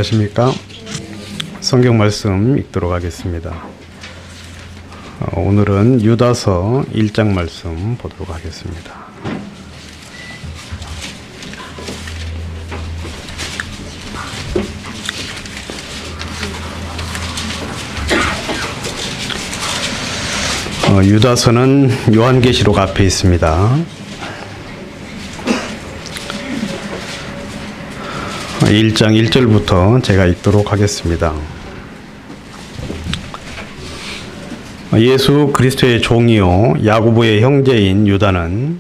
안녕하십니까? 성경 말씀 읽도록 하겠습니다. 오늘은 유다서 1장 말씀 보도록 하겠습니다. 유다서는 요한계시록 앞에 있습니다. 1장 1절부터 제가 읽도록 하겠습니다. 예수 그리스도의 종이요 야고보의 형제인 유다는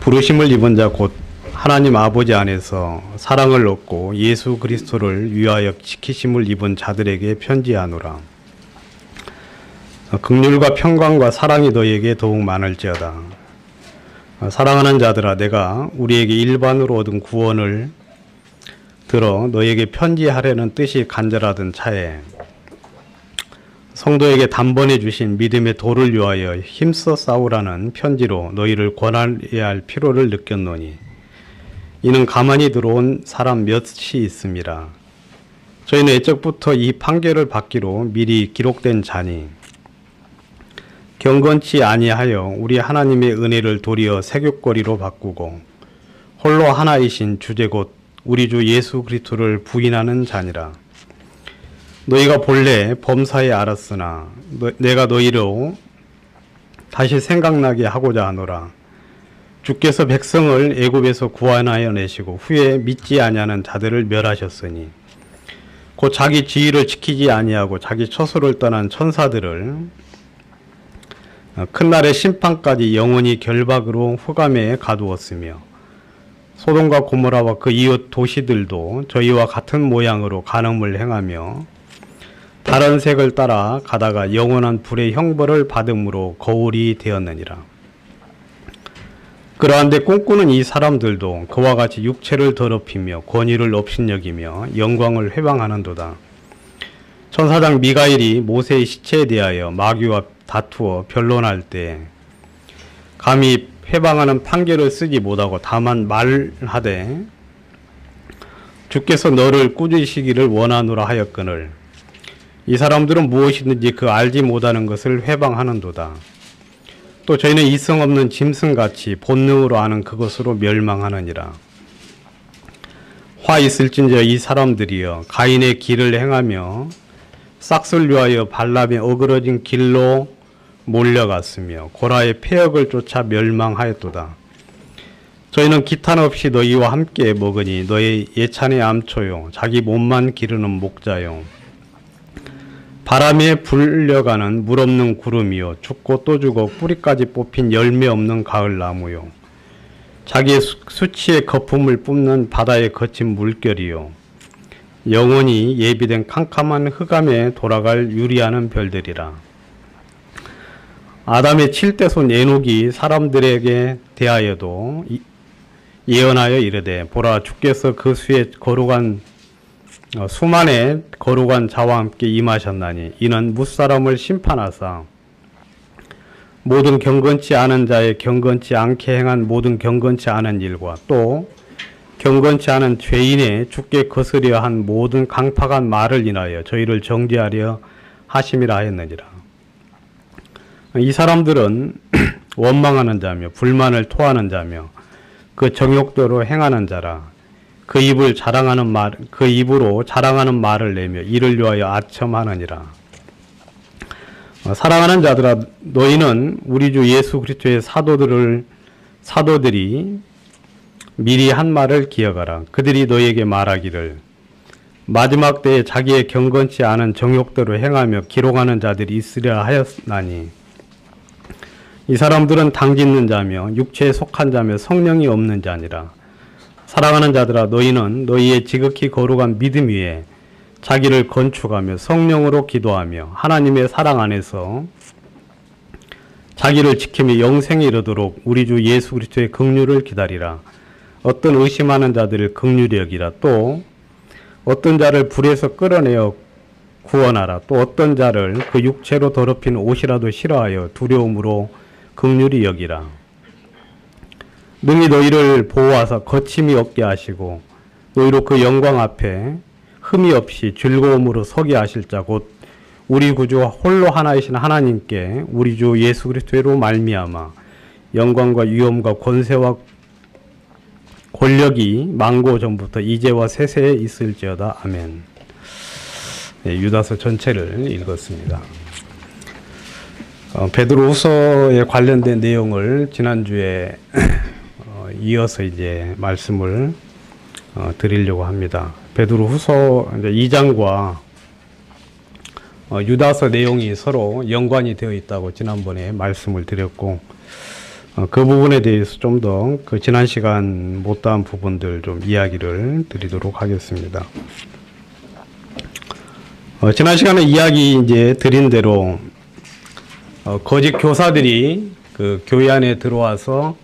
부르심을 입은 자 곧 하나님 아버지 안에서 사랑을 얻고 예수 그리스도를 위하여 지키심을 입은 자들에게 편지하노라. 긍휼과 평강과 사랑이 너희에게 더욱 많을지어다. 사랑하는 자들아, 내가 우리에게 일반으로 얻은 구원을 들어 너희에게 편지하려는 뜻이 간절하던 차에 성도에게 단번에 주신 믿음의 도를 위하여 힘써 싸우라는 편지로 너희를 권하여야 할 필요를 느꼈노니 이는 가만히 들어온 사람 몇이 있음이라. 저희는 애적부터 이 판결을 받기로 미리 기록된 자니 경건치 아니하여 우리 하나님의 은혜를 도리어 세귑거리로 바꾸고 홀로 하나이신 주제 곧 우리 주 예수 그리스도를 부인하는 자니라. 너희가 본래 범사에 알았으나 내가 너희로 다시 생각나게 하고자 하노라. 주께서 백성을 애굽에서 구원하여 내시고 후에 믿지 아니하는 자들을 멸하셨으니 곧 자기 지위를 지키지 아니하고 자기 처소를 떠난 천사들을 큰 날의 심판까지 영원히 결박으로 흑암에 가두었으며 소돔과 고모라와 그 이웃 도시들도 저희와 같은 모양으로 간음을 행하며 다른 색을 따라 가다가 영원한 불의 형벌을 받음으로 거울이 되었느니라. 그러한데 꿈꾸는 이 사람들도 그와 같이 육체를 더럽히며 권위를 업신여기며 영광을 회방하는도다. 천사장 미가엘이 모세의 시체에 대하여 마귀와 다투어 변론할 때 감히 회방하는 판결을 쓰지 못하고 다만 말하되 주께서 너를 꾸짖으시기를 원하노라 하였거늘 이 사람들은 무엇이든지 그 알지 못하는 것을 회방하는도다. 또 저희는 이성 없는 짐승같이 본능으로 아는 그것으로 멸망하느니라. 화 있을진저 이 사람들이여 가인의 길을 행하며 싹을 위하여 발람의 어그러진 길로 몰려갔으며 고라의 폐역을 쫓아 멸망하였도다. 저희는 기탄 없이 너희와 함께 먹으니 너희 예찬의 암초요 자기 몸만 기르는 목자요 바람에 불려가는 물 없는 구름이요 죽고 또 죽어 뿌리까지 뽑힌 열매 없는 가을나무요 자기의 수치의 거품을 뿜는 바다의 거친 물결이요 영원히 예비된 캄캄한 흑암에 돌아갈 유리하는 별들이라. 아담의 7대손 에녹이 사람들에게 대하여도 예언하여 이르되 보라 주께서 그 수에 거룩한 수만의 거룩한 자와 함께 임하셨나니 이는 무사람을 심판하사 모든 경건치 않은 자의 경건치 않게 행한 모든 경건치 않은 일과 또 경건치 않은 죄인의 주께 거스려 한 모든 강팍한 말을 인하여 저희를 정죄하려 하심이라 하였느니라. 이 사람들은 원망하는 자며 불만을 토하는 자며 그 정욕대로 행하는 자라. 그 입으로 자랑하는 말을 내며 이를 위하여 아첨하느니라. 사랑하는 자들아, 너희는 우리 주 예수 그리스도의 사도들이 미리 한 말을 기억하라. 그들이 너희에게 말하기를 마지막 때에 자기의 경건치 않은 정욕대로 행하며 기록하는 자들이 있으려 하였나니 이 사람들은 당짓는 자며 육체에 속한 자며 성령이 없는 자니라. 사랑하는 자들아, 너희는 너희의 지극히 거룩한 믿음 위에 자기를 건축하며 성령으로 기도하며 하나님의 사랑 안에서 자기를 지키며 영생에 이르도록 우리 주 예수 그리스도의 긍휼을 기다리라. 어떤 의심하는 자들을 긍휼히 여기라. 또 어떤 자를 불에서 끌어내어 구원하라. 또 어떤 자를 그 육체로 더럽힌 옷이라도 싫어하여 두려움으로 긍휼히 여기라. 능히 너희를 보호하사 거침이 없게 하시고 너희로 그 영광 앞에 흠이 없이 즐거움으로 서게 하실 자 곧 우리 구주와 홀로 하나이신 하나님께 우리 주 예수 그리스도로 말미암아 영광과 위엄과 권세와 권력이 만고 전부터 이제와 세세에 있을지어다. 아멘. 네, 유다서 전체를 읽었습니다. 베드로후서에 관련된 내용을 지난주에 이어서 이제 말씀을 드리려고 합니다. 베드로후서 2장과 유다서 내용이 서로 연관이 되어 있다고 지난번에 말씀을 드렸고, 그 부분에 대해서 좀 더 그 지난 시간 못다한 부분들 좀 이야기를 드리도록 하겠습니다. 지난 시간에 이야기 이제 드린 대로 거짓 교사들이 그 교회 안에 들어와서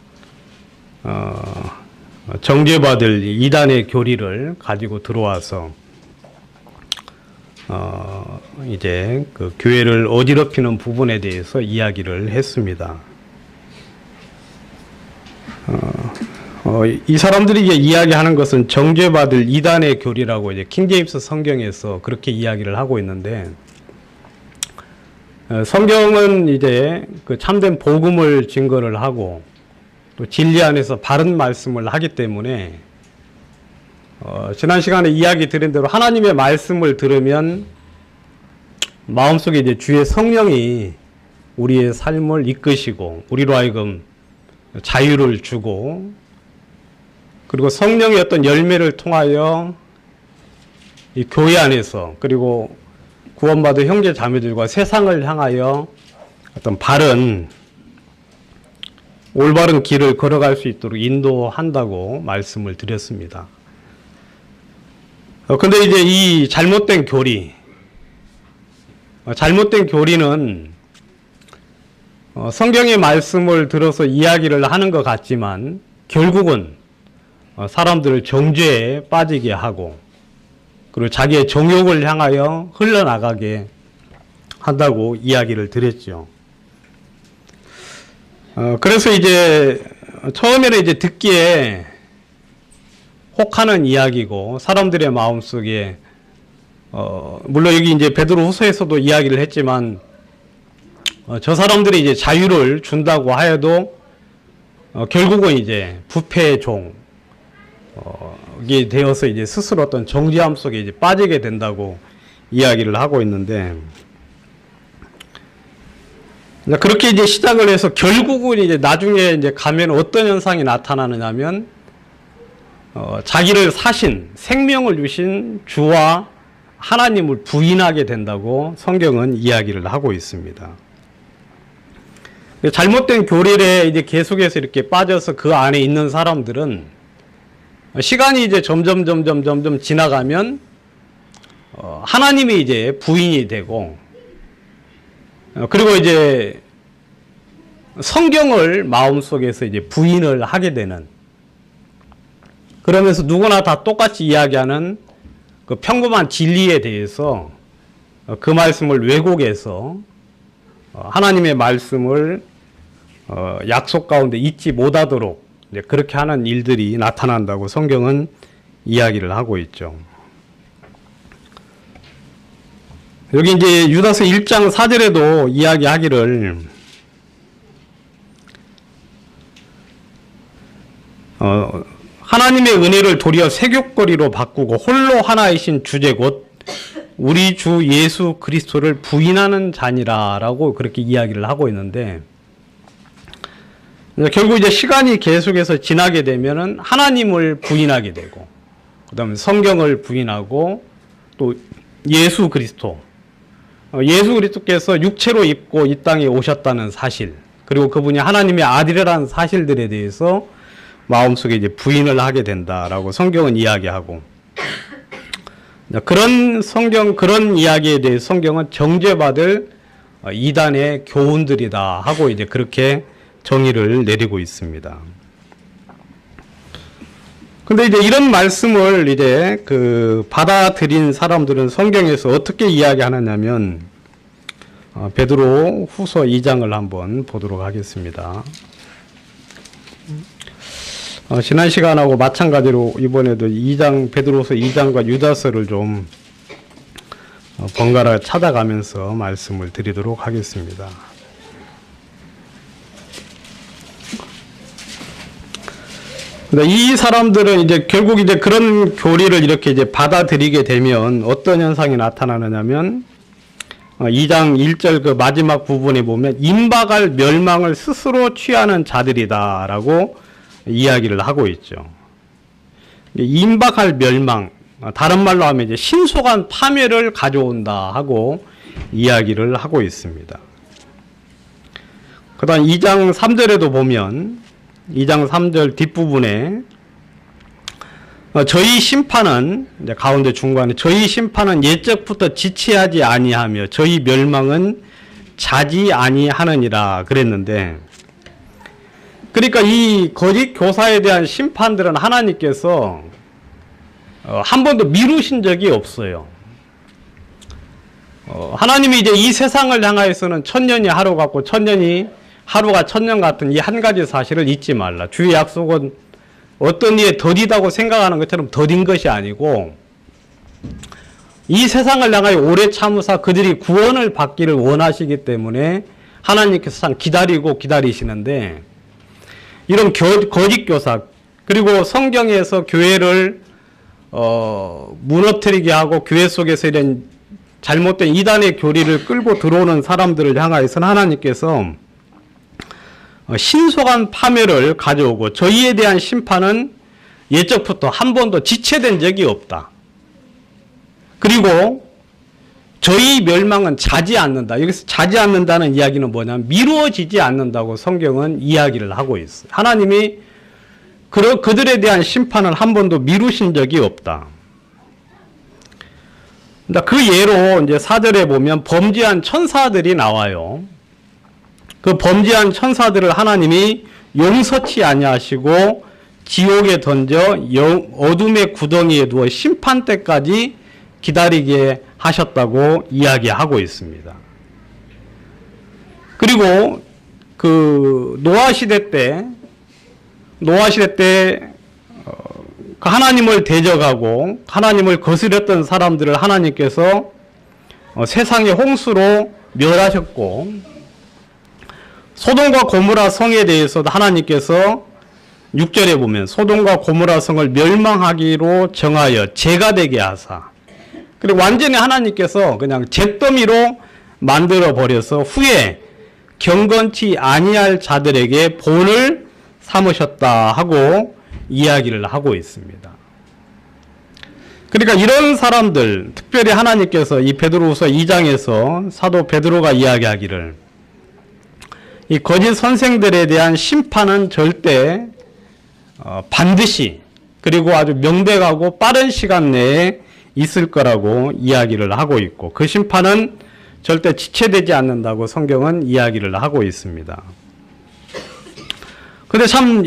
정죄받을 이단의 교리를 가지고 들어와서 이제 그 교회를 어지럽히는 부분에 대해서 이야기를 했습니다. 이 사람들이 이제 이야기하는 것은 정죄받을 이단의 교리라고 이제 킹제임스 성경에서 그렇게 이야기를 하고 있는데, 성경은 이제 그 참된 복음을 증거를 하고 또 진리 안에서 바른 말씀을 하기 때문에 지난 시간에 이야기 드린 대로 하나님의 말씀을 들으면 마음속에 이제 주의 성령이 우리의 삶을 이끄시고 우리로 하여금 자유를 주고, 그리고 성령의 어떤 열매를 통하여 이 교회 안에서 그리고 구원받은 형제 자매들과 세상을 향하여 어떤 바른 올바른 길을 걸어갈 수 있도록 인도한다고 말씀을 드렸습니다. 근데 이제 이 잘못된 교리는 성경의 말씀을 들어서 이야기를 하는 것 같지만 결국은 사람들을 정죄에 빠지게 하고 그리고 자기의 정욕을 향하여 흘러나가게 한다고 이야기를 드렸죠. 그래서 이제 처음에는 이제 듣기에 혹하는 이야기고 사람들의 마음속에 물론 여기 이제 베드로후서에서도 이야기를 했지만 저 사람들이 이제 자유를 준다고 하여도 결국은 이제 부패의 종이 되어서 이제 스스로 어떤 정죄함 속에 이제 빠지게 된다고 이야기를 하고 있는데, 그렇게 이제 시작을 해서 결국은 이제 나중에 이제 가면 어떤 현상이 나타나느냐면 자기를 사신 생명을 주신 주와 하나님을 부인하게 된다고 성경은 이야기를 하고 있습니다. 잘못된 교리에 이제 계속해서 이렇게 빠져서 그 안에 있는 사람들은 시간이 이제 점점 지나가면 하나님이 이제 부인이 되고, 그리고 이제 성경을 마음속에서 이제 부인을 하게 되는, 그러면서 누구나 다 똑같이 이야기하는 그 평범한 진리에 대해서 그 말씀을 왜곡해서 하나님의 말씀을 약속 가운데 잊지 못하도록 이제 그렇게 하는 일들이 나타난다고 성경은 이야기를 하고 있죠. 여기 이제 유다서 1장 4절에도 이야기하기를 하나님의 은혜를 도리어 세귑거리로 바꾸고 홀로 하나이신 주제 곧 우리 주 예수 그리스도를 부인하는 자니라 라고 그렇게 이야기를 하고 있는데, 결국 이제 시간이 계속해서 지나게 되면은 하나님을 부인하게 되고, 그 다음에 성경을 부인하고, 또 예수 그리스도께서 육체로 입고 이 땅에 오셨다는 사실, 그리고 그분이 하나님의 아들이라는 사실들에 대해서 마음속에 이제 부인을 하게 된다라고 성경은 이야기하고, 그런 이야기에 대해 성경은 정죄받을 이단의 교훈들이다 하고 이제 그렇게 정의를 내리고 있습니다. 근데 이제 이런 말씀을 이제 그 받아들인 사람들은 성경에서 어떻게 이야기하느냐면, 베드로 후서 2장을 한번 보도록 하겠습니다. 지난 시간하고 마찬가지로 이번에도 베드로후서 2장과 유다서를 좀 번갈아 찾아가면서 말씀을 드리도록 하겠습니다. 이 사람들은 이제 결국 이제 그런 교리를 이렇게 이제 받아들이게 되면 어떤 현상이 나타나느냐면 2장 1절 그 마지막 부분에 보면 임박할 멸망을 스스로 취하는 자들이다라고 이야기를 하고 있죠. 임박할 멸망, 다른 말로 하면 이제 신속한 파멸을 가져온다 하고 이야기를 하고 있습니다. 그다음 2장 3절에도 보면 2장 3절 뒷부분에 저희 심판은 이제 가운데 중간에 저희 심판은 옛적부터 지체하지 아니하며 저희 멸망은 자지 아니하느니라 그랬는데, 그러니까 이 거짓 교사에 대한 심판들은 하나님께서 한 번도 미루신 적이 없어요. 하나님이 이제 이 세상을 향하여서는 천년이 하루 같고 천년이 하루가 천년 같은 이 한 가지 사실을 잊지 말라. 주의 약속은 어떤 이에 더디다고 생각하는 것처럼 더딘 것이 아니고 이 세상을 향하여 오래 참으사 그들이 구원을 받기를 원하시기 때문에 하나님께서 참 기다리고 기다리시는데, 이런 거짓 교사 그리고 성경에서 교회를 무너뜨리게 하고 교회 속에서 이런 잘못된 이단의 교리를 끌고 들어오는 사람들을 향하여서는 하나님께서 신속한 파멸을 가져오고 저희에 대한 심판은 예적부터 한 번도 지체된 적이 없다. 그리고 저희 멸망은 자지 않는다. 여기서 자지 않는다는 이야기는 뭐냐면 미루어지지 않는다고 성경은 이야기를 하고 있어요. 하나님이 그들에 대한 심판을 한 번도 미루신 적이 없다. 그 예로 이제 4절에 보면 범죄한 천사들이 나와요. 그 범죄한 천사들을 하나님이 용서치 아니하시고 지옥에 던져 어둠의 구덩이에 두어 심판 때까지 기다리게 하셨다고 이야기하고 있습니다. 그리고 그 노아 시대 때 그 하나님을 대적하고 하나님을 거스렸던 사람들을 하나님께서 세상의 홍수로 멸하셨고, 소돔과 고모라 성에 대해서도 하나님께서 6절에 보면 소돔과 고모라 성을 멸망하기로 정하여 재가 되게 하사, 그리고 완전히 하나님께서 그냥 잿더미로 만들어 버려서 후에 경건치 아니할 자들에게 본을 삼으셨다 하고 이야기를 하고 있습니다. 그러니까 이런 사람들, 특별히 하나님께서 이 베드로후서 2장에서 사도 베드로가 이야기하기를 이 거짓 선생들에 대한 심판은 절대 반드시 그리고 아주 명백하고 빠른 시간 내에 있을 거라고 이야기를 하고 있고, 그 심판은 절대 지체되지 않는다고 성경은 이야기를 하고 있습니다. 근데 참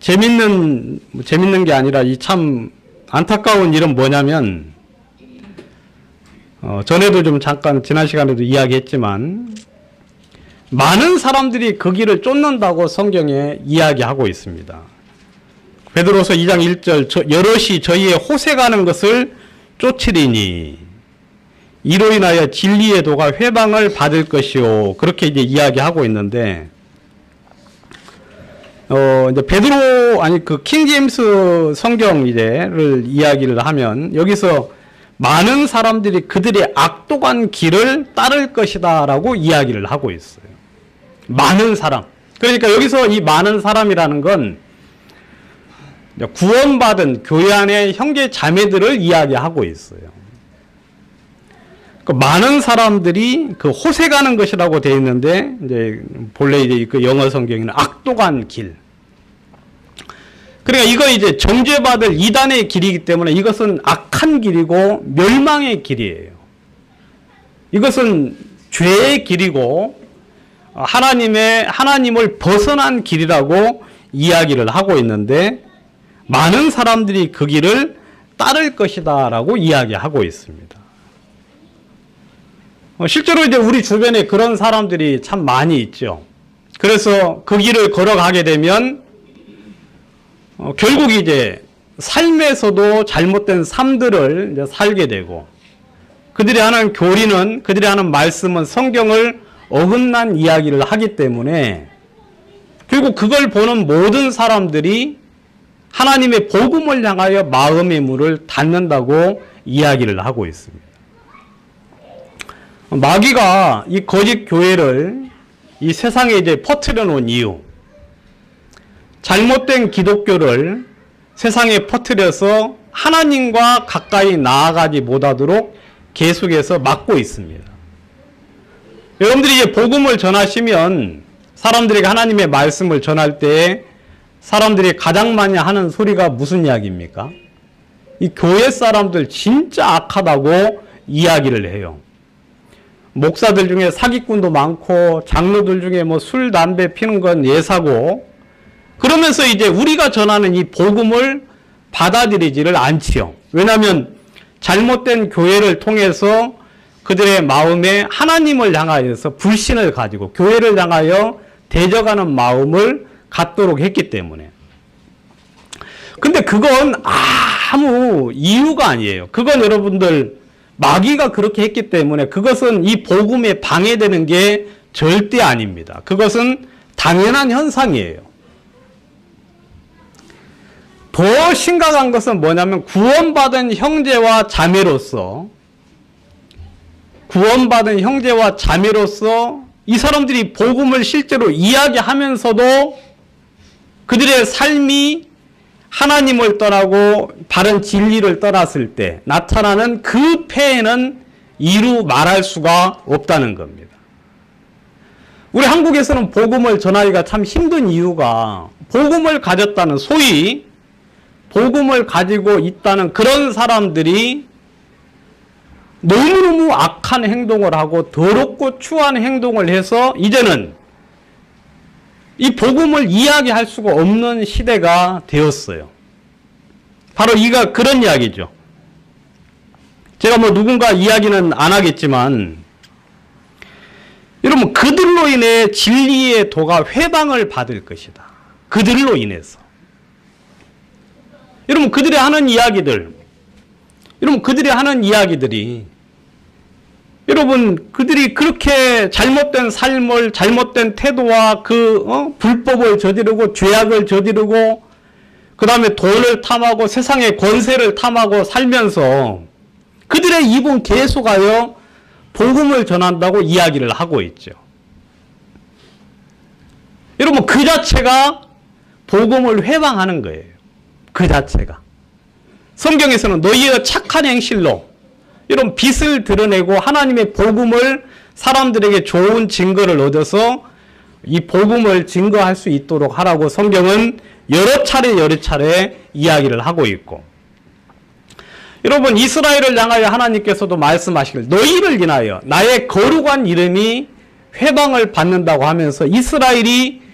재밌는 게 아니라 이 참 안타까운 일은 뭐냐면, 전에도 좀 잠깐 지난 시간에도 이야기했지만 많은 사람들이 그 길을 쫓는다고 성경에 이야기하고 있습니다. 베드로서 2장 1절 여럿이 저희의 호색하는 것을 쫓으리니 이로 인하여 진리의 도가 회방을 받을 것이요, 그렇게 이제 이야기하고 있는데, 이제 그 킹제임스 성경 이제를 이야기를 하면 여기서 많은 사람들이 그들의 악독한 길을 따를 것이다라고 이야기를 하고 있어요. 많은 사람. 그러니까 여기서 이 많은 사람이라는 건 구원받은 교회 안의 형제 자매들을 이야기하고 있어요. 그 많은 사람들이 그 호색하는 것이라고 되어 있는데, 이제 본래 이제 그 영어 성경에는 악독한 길. 그러니까 이거 이제 정죄받을 이단의 길이기 때문에 이것은 악한 길이고 멸망의 길이에요. 이것은 죄의 길이고 하나님을 벗어난 길이라고 이야기를 하고 있는데, 많은 사람들이 그 길을 따를 것이다라고 이야기하고 있습니다. 실제로 이제 우리 주변에 그런 사람들이 참 많이 있죠. 그래서 그 길을 걸어가게 되면 결국 이제 삶에서도 잘못된 삶들을 이제 살게 되고, 그들이 하는 교리는, 그들이 하는 말씀은 성경을 어긋난 이야기를 하기 때문에 결국 그걸 보는 모든 사람들이 하나님의 복음을 향하여 마음의 문을 닫는다고 이야기를 하고 있습니다. 마귀가 이 거짓 교회를 이 세상에 이제 퍼뜨려 놓은 이유, 잘못된 기독교를 세상에 퍼뜨려서 하나님과 가까이 나아가지 못하도록 계속해서 막고 있습니다. 여러분들이 이제 복음을 전하시면 사람들에게 하나님의 말씀을 전할 때 사람들이 가장 많이 하는 소리가 무슨 이야기입니까? 이 교회 사람들 진짜 악하다고 이야기를 해요. 목사들 중에 사기꾼도 많고 장로들 중에 뭐 술, 담배 피는 건 예사고, 그러면서 이제 우리가 전하는 이 복음을 받아들이지를 않지요. 왜냐하면 잘못된 교회를 통해서 그들의 마음에 하나님을 향하여서 불신을 가지고 교회를 향하여 대적하는 마음을 갖도록 했기 때문에. 근데 그건 아무 이유가 아니에요. 그건 여러분들 마귀가 그렇게 했기 때문에 그것은 이 복음에 방해되는 게 절대 아닙니다. 그것은 당연한 현상이에요. 더 심각한 것은 뭐냐면 구원받은 형제와 자매로서 이 사람들이 복음을 실제로 이야기하면서도 그들의 삶이 하나님을 떠나고 바른 진리를 떠났을 때 나타나는 그 폐해는 이루 말할 수가 없다는 겁니다. 우리 한국에서는 복음을 전하기가 참 힘든 이유가 복음을 가졌다는, 소위 복음을 가지고 있다는 그런 사람들이 너무너무 악한 행동을 하고 더럽고 추한 행동을 해서 이제는 이 복음을 이야기할 수가 없는 시대가 되었어요. 바로 이가 그런 이야기죠. 제가 뭐 누군가 이야기는 안 하겠지만, 여러분 그들로 인해 진리의 도가 회방을 받을 것이다. 그들로 인해서. 여러분 그들이 하는 이야기들이 여러분 그들이 그렇게 잘못된 삶을, 잘못된 태도와 불법을 저지르고 죄악을 저지르고 그 다음에 돈을 탐하고 세상의 권세를 탐하고 살면서 그들의 입은 계속하여 복음을 전한다고 이야기를 하고 있죠. 여러분 그 자체가 복음을 회방하는 거예요. 그 자체가. 성경에서는 너희의 착한 행실로 이런 빛을 드러내고 하나님의 복음을 사람들에게 좋은 증거를 얻어서 이 복음을 증거할 수 있도록 하라고 성경은 여러 차례 이야기를 하고 있고, 여러분 이스라엘을 향하여 하나님께서도 말씀하시길 너희를 인하여 나의 거룩한 이름이 회방을 받는다고 하면서 이스라엘이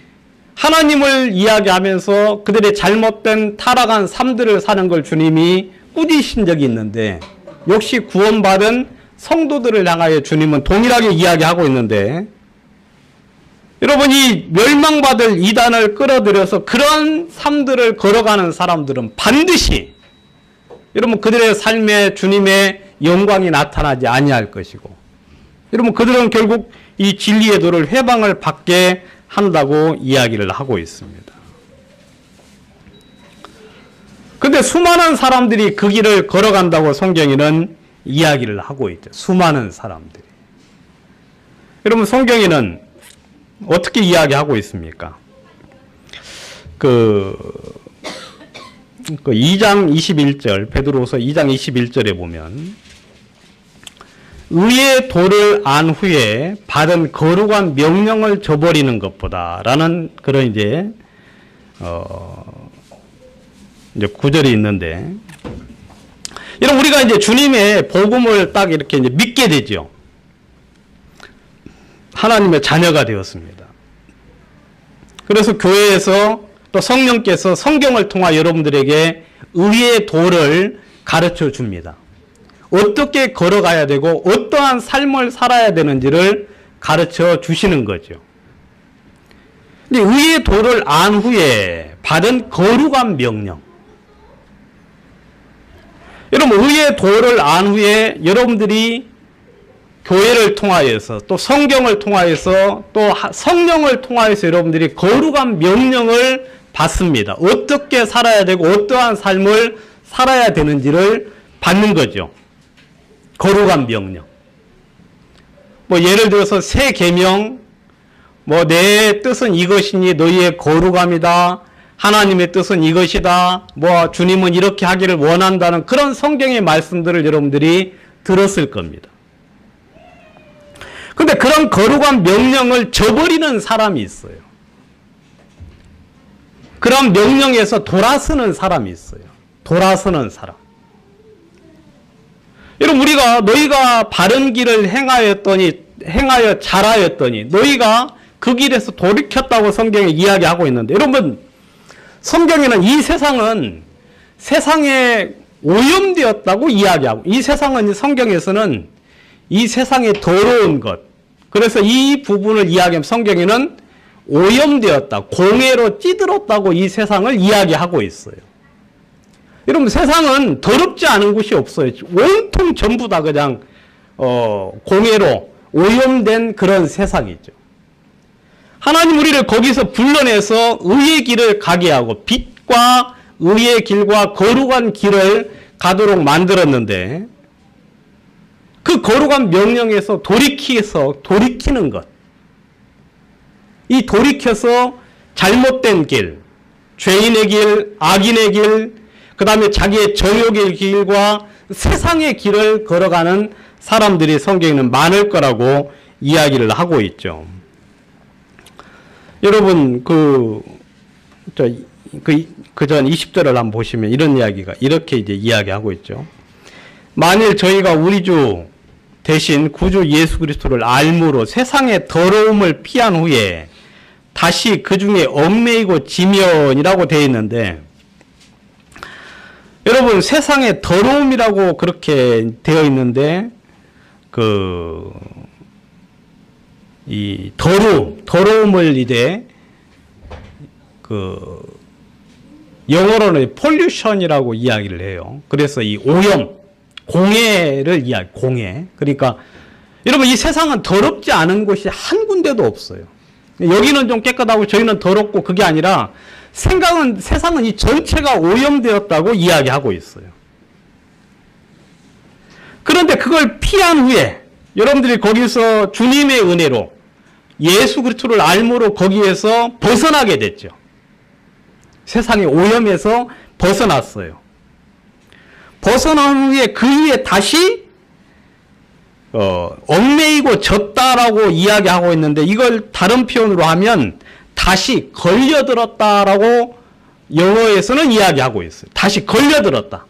하나님을 이야기하면서 그들의 잘못된 타락한 삶들을 사는 걸 주님이 꾸짖으신 적이 있는데, 역시 구원받은 성도들을 향하여 주님은 동일하게 이야기하고 있는데, 여러분 이 멸망받을 이단을 끌어들여서 그런 삶들을 걸어가는 사람들은 반드시 여러분 그들의 삶에 주님의 영광이 나타나지 아니할 것이고, 여러분 그들은 결국 이 진리의 도를 회방을 받게 한다고 이야기를 하고 있습니다. 근데 수많은 사람들이 그 길을 걸어간다고 성경에는 이야기를 하고 있죠. 수많은 사람들이. 여러분 성경에는 어떻게 이야기하고 있습니까? 그 2장 21절, 베드로후서 2장 21절에 보면 의의 도를 안 후에 받은 거룩한 명령을 저버리는 것보다라는 그런 이제 구절이 있는데, 이런 우리가 이제 주님의 복음을 딱 이렇게 이제 믿게 되죠. 하나님의 자녀가 되었습니다. 그래서 교회에서 또 성령께서 성경을 통하 여러분들에게 의의 도를 가르쳐 줍니다. 어떻게 걸어가야 되고 어떠한 삶을 살아야 되는지를 가르쳐 주시는 거죠. 근데 의의 도를 안 후에 받은 거룩한 명령. 여러분 의의 도를 안 후에 여러분들이 교회를 통하여서 또 성경을 통하여서 또 성령을 통하여서 여러분들이 거룩한 명령을 받습니다. 어떻게 살아야 되고 어떠한 삶을 살아야 되는지를 받는 거죠. 거룩한 명령. 뭐 예를 들어서 새 계명, 뭐 내 뜻은 이것이니 너희의 거룩함이다. 하나님의 뜻은 이것이다. 뭐 주님은 이렇게 하기를 원한다는 그런 성경의 말씀들을 여러분들이 들었을 겁니다. 근데 그런 거룩한 명령을 저버리는 사람이 있어요. 그런 명령에서 돌아서는 사람이 있어요. 돌아서는 사람. 여러분, 우리가 너희가 바른 길을 행하여 잘하였더니 너희가 그 길에서 돌이켰다고 성경에 이야기하고 있는데, 여러분, 성경에는 이 세상은 세상에 오염되었다고 이야기하고, 이 세상은 성경에서는 이 세상에 더러운 것, 그래서 이 부분을 이야기하면 성경에는 오염되었다, 공해로 찌들었다고 이 세상을 이야기하고 있어요. 여러분, 세상은 더럽지 않은 곳이 없어요. 온통 전부 다 그냥 공해로 오염된 그런 세상이죠. 하나님 우리를 거기서 불러내서 의의 길을 가게 하고 빛과 의의 길과 거룩한 길을 가도록 만들었는데, 그 거룩한 명령에서 돌이키는 것, 이 돌이켜서 잘못된 길, 죄인의 길, 악인의 길, 그 다음에 자기의 정욕의 길과 세상의 길을 걸어가는 사람들이 성경에는 많을 거라고 이야기를 하고 있죠. 여러분, 그 전 20절을 한번 보시면 이런 이야기가 이렇게 이제 이야기하고 있죠. 만일 저희가 우리 주 대신 구주 예수 그리스도를 알므로 세상의 더러움을 피한 후에 다시 그 중에 얽매이고 지면이라고 되어 있는데, 여러분, 세상의 더러움이라고 그렇게 되어 있는데, 이 더러움을 이제 영어로는 pollution이라고 이야기를 해요. 그래서 이 오염, 공해를 공해. 그러니까 여러분, 이 세상은 더럽지 않은 곳이 한 군데도 없어요. 여기는 좀 깨끗하고 저기는 더럽고, 그게 아니라 세상은 이 전체가 오염되었다고 이야기하고 있어요. 그런데 그걸 피한 후에 여러분들이 거기서 주님의 은혜로 예수 그리스도를 알므로 거기에서 벗어나게 됐죠. 세상의 오염에서 벗어났어요. 벗어난 후에 그 위에 다시 얽매이고 졌다라고 이야기하고 있는데, 이걸 다른 표현으로 하면 다시 걸려들었다라고 영어에서는 이야기하고 있어요. 다시 걸려들었다.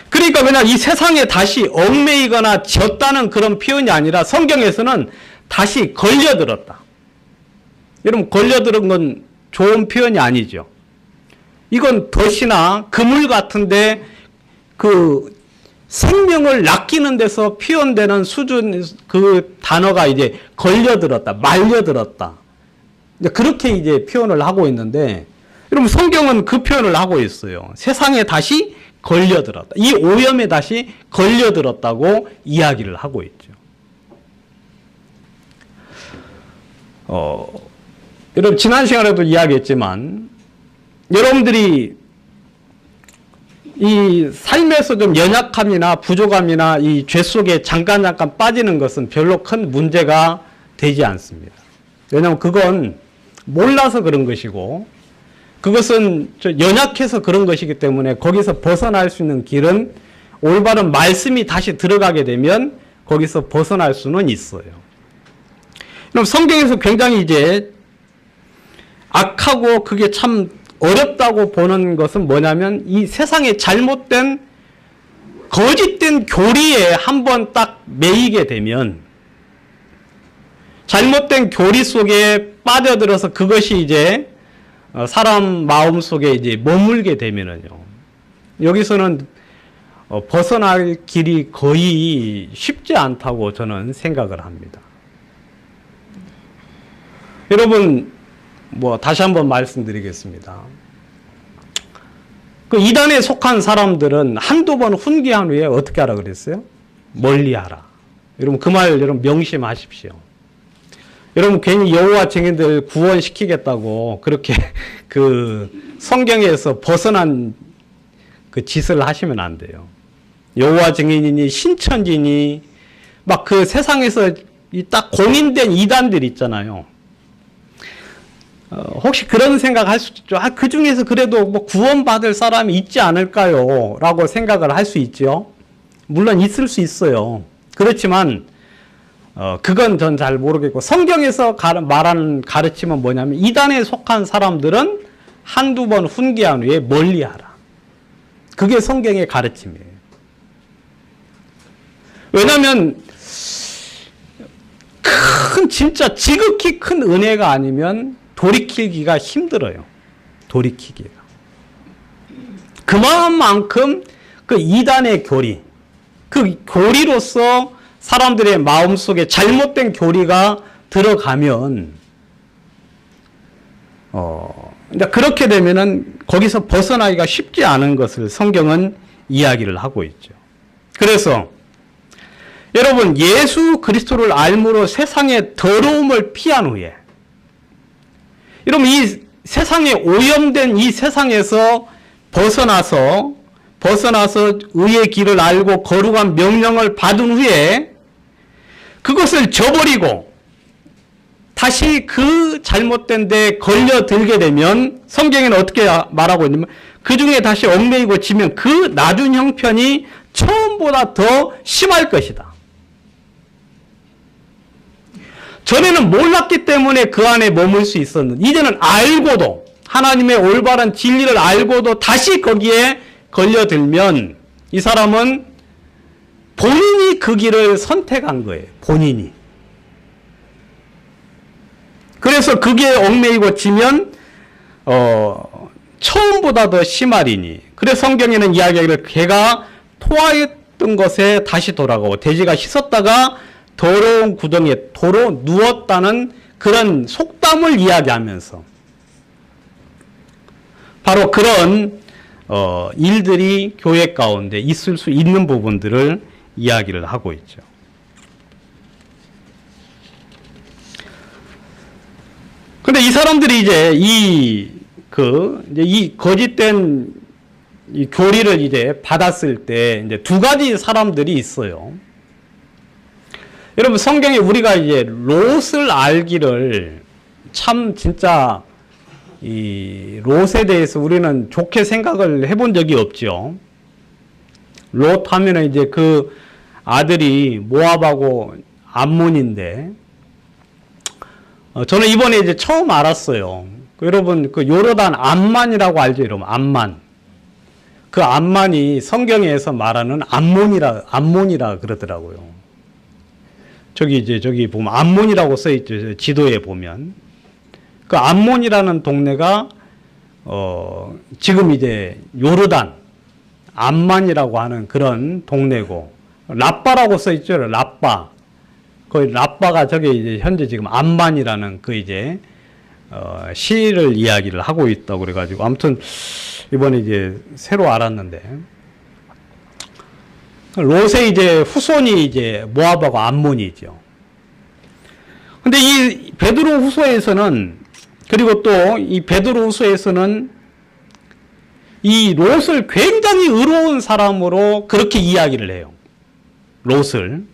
그러니까 그냥 이 세상에 다시 얽매이거나 졌다는 그런 표현이 아니라 성경에서는 다시 걸려들었다. 여러분, 걸려들은 건 좋은 표현이 아니죠. 이건 덫이나 그물 같은데 그 생명을 낚이는 데서 표현되는 수준, 그 단어가 이제 걸려들었다, 말려들었다. 그렇게 이제 표현을 하고 있는데, 여러분, 성경은 그 표현을 하고 있어요. 세상에 다시 걸려들었다. 이 오염에 다시 걸려들었다고 이야기를 하고 있죠. 여러분, 지난 시간에도 이야기했지만, 여러분들이 이 삶에서 좀 연약함이나 부족함이나 이 죄 속에 잠깐 빠지는 것은 별로 큰 문제가 되지 않습니다. 왜냐하면 그건 몰라서 그런 것이고, 그것은 연약해서 그런 것이기 때문에 거기서 벗어날 수 있는 길은 올바른 말씀이 다시 들어가게 되면 거기서 벗어날 수는 있어요. 그럼 성경에서 굉장히 이제 악하고 그게 참 어렵다고 보는 것은 뭐냐면, 이 세상에 잘못된 거짓된 교리에 한번 딱 매이게 되면, 잘못된 교리 속에 빠져들어서 그것이 이제 사람 마음 속에 이제 머물게 되면은요, 여기서는 벗어날 길이 거의 쉽지 않다고 저는 생각을 합니다. 여러분, 다시 한번 말씀드리겠습니다. 그 이단에 속한 사람들은 한두 번 훈계한 후에 어떻게 하라 그랬어요? 멀리하라. 여러분 그 말 여러분 명심하십시오. 여러분 괜히 여호와 증인들 구원시키겠다고 그렇게 그 성경에서 벗어난 그 짓을 하시면 안 돼요. 여호와 증인이니 신천지니 막 그 세상에서 딱 공인된 이단들 있잖아요. 혹시 그런 생각할 수 있죠. 그 중에서 그래도 뭐 구원받을 사람이 있지 않을까요? 라고 생각을 할 수 있죠. 물론 있을 수 있어요. 그렇지만 그건 전 잘 모르겠고, 성경에서 말하는 가르침은 뭐냐면 이단에 속한 사람들은 한두 번 훈계한 후에 멀리하라. 그게 성경의 가르침이에요. 왜냐하면 진짜 지극히 큰 은혜가 아니면 돌이키기가 힘들어요. 돌이키기가. 그만큼 그 이단의 교리, 그 교리로서 사람들의 마음속에 잘못된 교리가 들어가면 그렇게 되면은 거기서 벗어나기가 쉽지 않은 것을 성경은 이야기를 하고 있죠. 그래서 여러분 예수 그리스도를 알므로 세상의 더러움을 피한 후에, 여러분 이 세상에 오염된 이 세상에서 벗어나서 의의 길을 알고 거룩한 명령을 받은 후에 그것을 저버리고 다시 그 잘못된 데 걸려들게 되면 성경에는 어떻게 말하고 있냐면 그 중에 다시 얽매이고 지면 그 나중 형편이 처음보다 더 심할 것이다. 전에는 몰랐기 때문에 그 안에 머물 수 있었는데 이제는 알고도, 하나님의 올바른 진리를 알고도 다시 거기에 걸려들면 이 사람은 본인이 그 길을 선택한 거예요. 본인이. 그래서 그게 얽매이고 지면 처음보다 더 심하리니. 그래서 성경에는 이야기하기를 개가 토하였던 것에 다시 돌아가고 돼지가 씻었다가 더러운 구덩이에 도로 누웠다는 그런 속담을 이야기하면서 바로 그런 일들이 교회 가운데 있을 수 있는 부분들을 이야기를 하고 있죠. 근데 이 사람들이 이제 이 거짓된 이 교리를 이제 받았을 때 이제 두 가지 사람들이 있어요. 여러분 성경에 우리가 이제 롯을 알기를 참 진짜 이 롯에 대해서 우리는 좋게 생각을 해본 적이 없죠. 롯 하면은 이제 그 아들이 모압하고 암몬인데 저는 이번에 이제 처음 알았어요. 여러분 그 요르단 암만이라고 알죠, 여러분? 암만. 그 암만이 성경에서 말하는 암몬이라 그러더라고요. 저기 보면 암몬이라고 써 있죠. 지도에 보면. 그 암몬이라는 동네가 지금 이제 요르단 암만이라고 하는 그런 동네고, 라빠라고 써 있죠. 라빠. 거기 라빠가 저게 이제 현재 지금 암만이라는 그 이제 시를 이야기를 하고 있다고 그래가지고 아무튼 이번에 이제 새로 알았는데, 롯의 이제 후손이 이제 모압하고 암몬이죠. 근데 이 베드로 후서에서는, 그리고 또 이 베드로 후서에서는 이 롯을 굉장히 의로운 사람으로 그렇게 이야기를 해요. 롯을.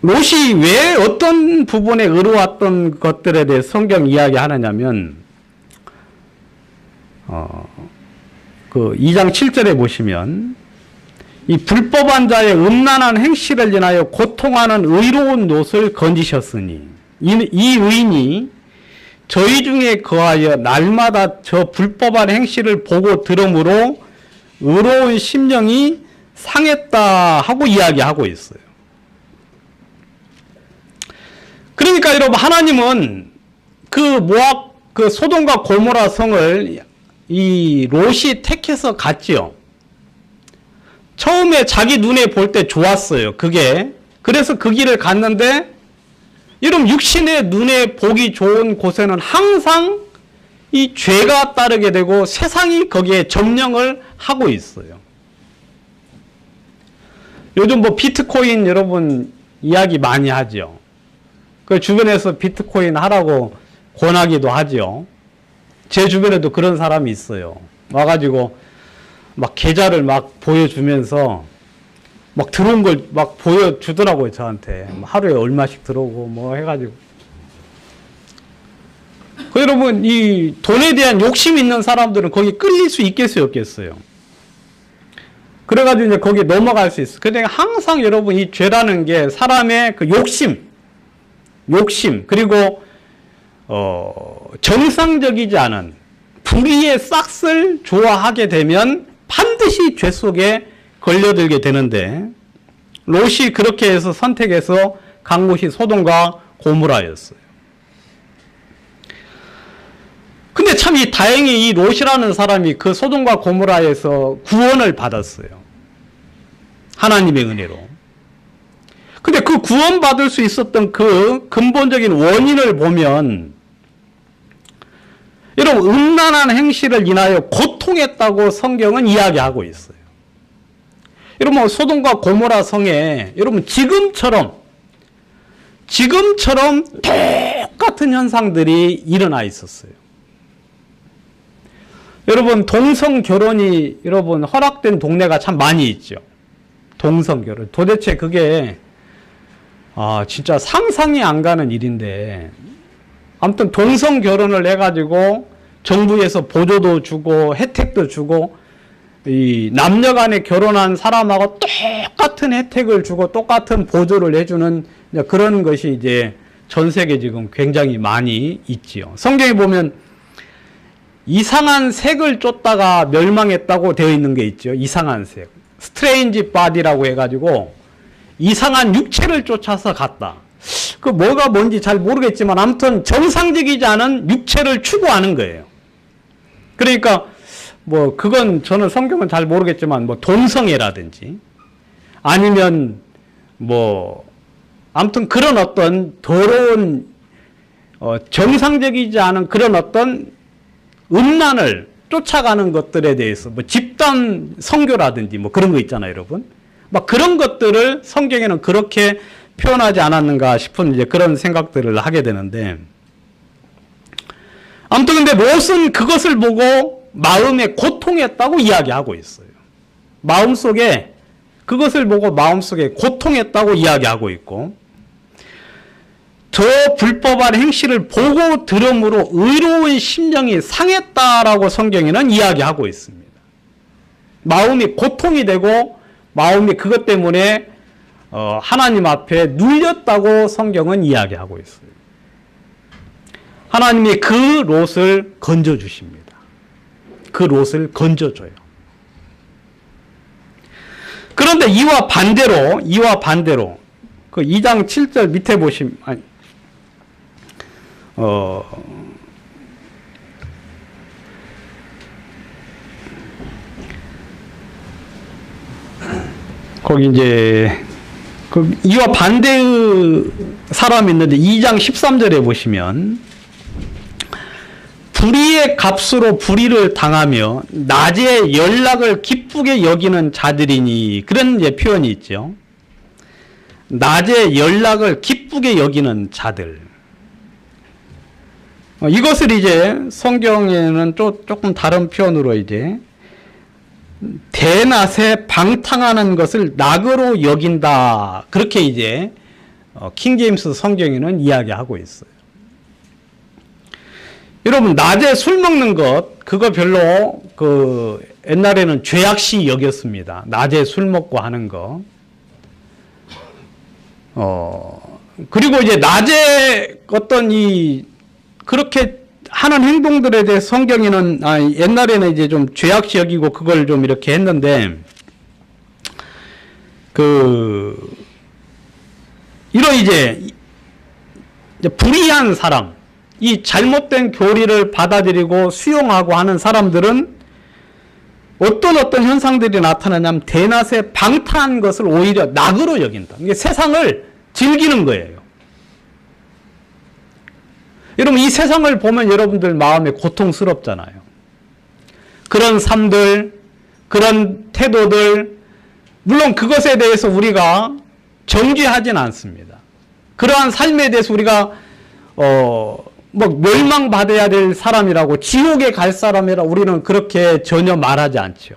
롯이 왜 어떤 부분에 의로웠던 것들에 대해 성경 이야기하느냐면, 그 2장 7절에 보시면 이 불법한 자의 음란한 행실을 인하여 고통하는 의로운 롯을 건지셨으니 이 의인이 저희 중에 거하여 날마다 저 불법한 행실을 보고 들음으로 의로운 심령이 상했다 하고 이야기하고 있어요. 그러니까 여러분 하나님은 그 모압 그 소돔과 고모라 성을 이 롯이 택해서 갔지요. 처음에 자기 눈에 볼 때 좋았어요. 그게. 그래서 그 길을 갔는데 여러분 육신의 눈에 보기 좋은 곳에는 항상 이 죄가 따르게 되고 세상이 거기에 점령을 하고 있어요. 요즘 뭐 비트코인 여러분 이야기 많이 하죠. 그 주변에서 비트코인 하라고 권하기도 하죠. 제 주변에도 그런 사람이 있어요. 와가지고 막 계좌를 막 보여주면서 막 들어온 걸 막 보여주더라고요, 저한테. 하루에 얼마씩 들어오고 뭐 해가지고. 그 여러분, 이 돈에 대한 욕심 있는 사람들은 거기 끌릴 수 있겠어요, 없겠어요? 그래가지고 이제 거기에 넘어갈 수 있어요. 그러니까 항상 여러분 이 죄라는 게 사람의 그 욕심, 그리고, 정상적이지 않은 불의의 싹을 좋아하게 되면 반드시 죄 속에 걸려들게 되는데, 롯이 그렇게 해서 선택해서 간 곳이 소돔과 고모라였어요. 근데 참 다행히 이 롯이라는 사람이 그 소돔과 고모라에서 구원을 받았어요. 하나님의 은혜로. 근데 그 구원받을 수 있었던 그 근본적인 원인을 보면, 여러분, 음란한 행실을 인하여 고통했다고 성경은 이야기하고 있어요. 여러분, 소돔과 고모라 성에, 여러분, 지금처럼 똑같은 현상들이 일어나 있었어요. 여러분, 동성 결혼이 여러분 허락된 동네가 참 많이 있죠. 동성 결혼. 도대체 그게 진짜 상상이 안 가는 일인데, 아무튼 동성 결혼을 해가지고 정부에서 보조도 주고 혜택도 주고, 이 남녀 간에 결혼한 사람하고 똑같은 혜택을 주고 똑같은 보조를 해주는 그런 것이 이제 전 세계 지금 굉장히 많이 있지요. 성경에 보면 이상한 색을 쫓다가 멸망했다고 되어 있는 게 있죠. 이상한 색. 스트레인지 바디라고 해가지고 이상한 육체를 쫓아서 갔다. 그 뭐가 뭔지 잘 모르겠지만 아무튼 정상적이지 않은 육체를 추구하는 거예요. 그러니까 뭐 그건 저는 성경은 잘 모르겠지만 뭐 동성애라든지 아니면 뭐 아무튼 그런 어떤 더러운 정상적이지 않은 그런 어떤 음란을 쫓아가는 것들에 대해서 뭐 집단 선교라든지 뭐 그런 거 있잖아요, 여러분. 막 그런 것들을 성경에는 그렇게 표현하지 않았는가 싶은 이제 그런 생각들을 하게 되는데, 아무튼 근데 롯은 그것을 보고 마음에 고통했다고 이야기하고 있어요. 마음속에 그것을 보고 마음속에 고통했다고 이야기하고 있고, 저 불법한 행실을 보고 들음으로 의로운 심령이 상했다라고 성경에는 이야기하고 있습니다. 마음이 고통이 되고 마음이 그것 때문에 하나님 앞에 눌렸다고 성경은 이야기하고 있어요. 하나님이 그 롯을 건져주십니다. 그 롯을 건져줘요. 그런데 이와 반대로 그 2장 7절 밑에 보시면 거기 이제 그 이와 반대의 사람이 있는데 2장 13절에 보시면 불의의 값으로 불의를 당하며 낮에 연락을 기쁘게 여기는 자들이니, 그런 이제 표현이 있죠. 낮에 연락을 기쁘게 여기는 자들. 이것을 이제 성경에는 조금 다른 표현으로 이제 대낮에 방탕하는 것을 낙으로 여긴다. 그렇게 이제 킹제임스 성경에는 이야기하고 있어요. 여러분, 낮에 술 먹는 것, 그거 별로 옛날에는 죄악시 여겼습니다. 낮에 술 먹고 하는 거. 그리고 이제 낮에 어떤 그렇게 하는 행동들에 대해 성경에는, 옛날에는 이제 좀 죄악시 여기고 그걸 좀 이렇게 했는데, 이런 이제 불의한 사람, 이 잘못된 교리를 받아들이고 수용하고 하는 사람들은 어떤 현상들이 나타나냐면 대낮에 방탕한 것을 오히려 낙으로 여긴다. 이게 세상을 즐기는 거예요. 여러분, 이 세상을 보면 여러분들 마음에 고통스럽잖아요. 그런 삶들, 그런 태도들, 물론 그것에 대해서 우리가 정죄하진 않습니다. 그러한 삶에 대해서 우리가 멸망받아야 될 사람이라고, 지옥에 갈 사람이라고 우리는 그렇게 전혀 말하지 않죠.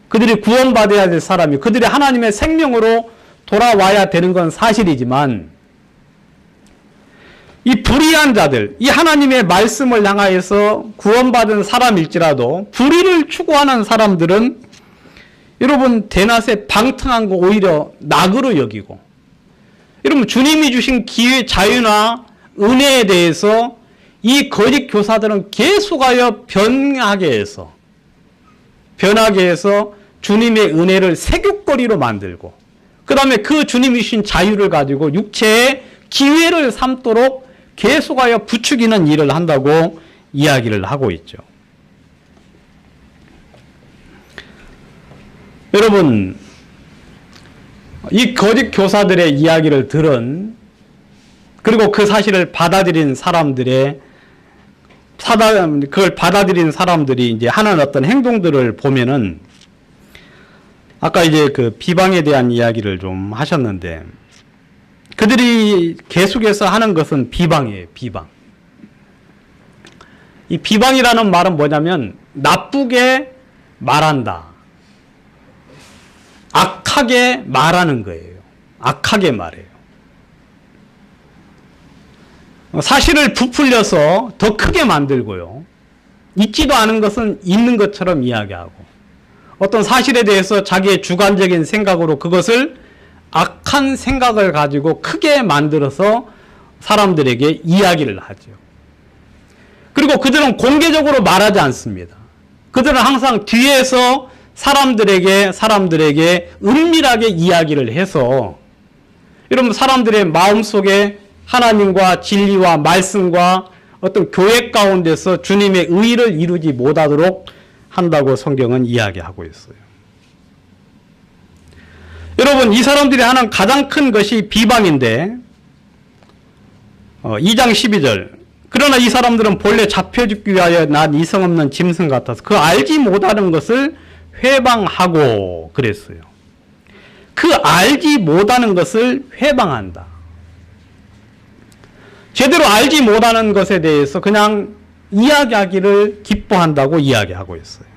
그들이 구원받아야 될 사람이, 그들이 하나님의 생명으로 돌아와야 되는 건 사실이지만, 이 불의한 자들, 이 하나님의 말씀을 향하여서 구원받은 사람일지라도 불의를 추구하는 사람들은 여러분 대낮에 방탕한 거 오히려 낙으로 여기고, 여러분 주님이 주신 기회, 자유나 은혜에 대해서 이 거짓 교사들은 계속하여 변하게 해서 주님의 은혜를 세균거리로 만들고, 그 다음에 그 주님이 주신 자유를 가지고 육체의 기회를 삼도록 계속하여 부추기는 일을 한다고 이야기를 하고 있죠. 여러분, 이 거짓 교사들의 이야기를 들은, 그리고 그 사실을 받아들인 그걸 받아들인 사람들이 이제 하는 어떤 행동들을 보면은, 아까 이제 그 비방에 대한 이야기를 좀 하셨는데, 그들이 계속해서 하는 것은 비방이에요, 비방. 이 비방이라는 말은 뭐냐면, 나쁘게 말한다. 악하게 말하는 거예요. 악하게 말해요. 사실을 부풀려서 더 크게 만들고요. 있지도 않은 것은 있는 것처럼 이야기하고, 어떤 사실에 대해서 자기의 주관적인 생각으로 그것을 악한 생각을 가지고 크게 만들어서 사람들에게 이야기를 하죠. 그리고 그들은 공개적으로 말하지 않습니다. 그들은 항상 뒤에서 사람들에게 은밀하게 이야기를 해서, 여러분 사람들의 마음속에 하나님과 진리와 말씀과 어떤 교회 가운데서 주님의 의를 이루지 못하도록 한다고 성경은 이야기하고 있어요. 여러분, 이 사람들이 하는 가장 큰 것이 비방인데, 2장 12절. 그러나 이 사람들은 본래 잡혀 죽기 위하여 난 이성 없는 짐승 같아서 그 알지 못하는 것을 회방하고 그랬어요. 그 알지 못하는 것을 회방한다. 제대로 알지 못하는 것에 대해서 그냥 이야기하기를 기뻐한다고 이야기하고 있어요.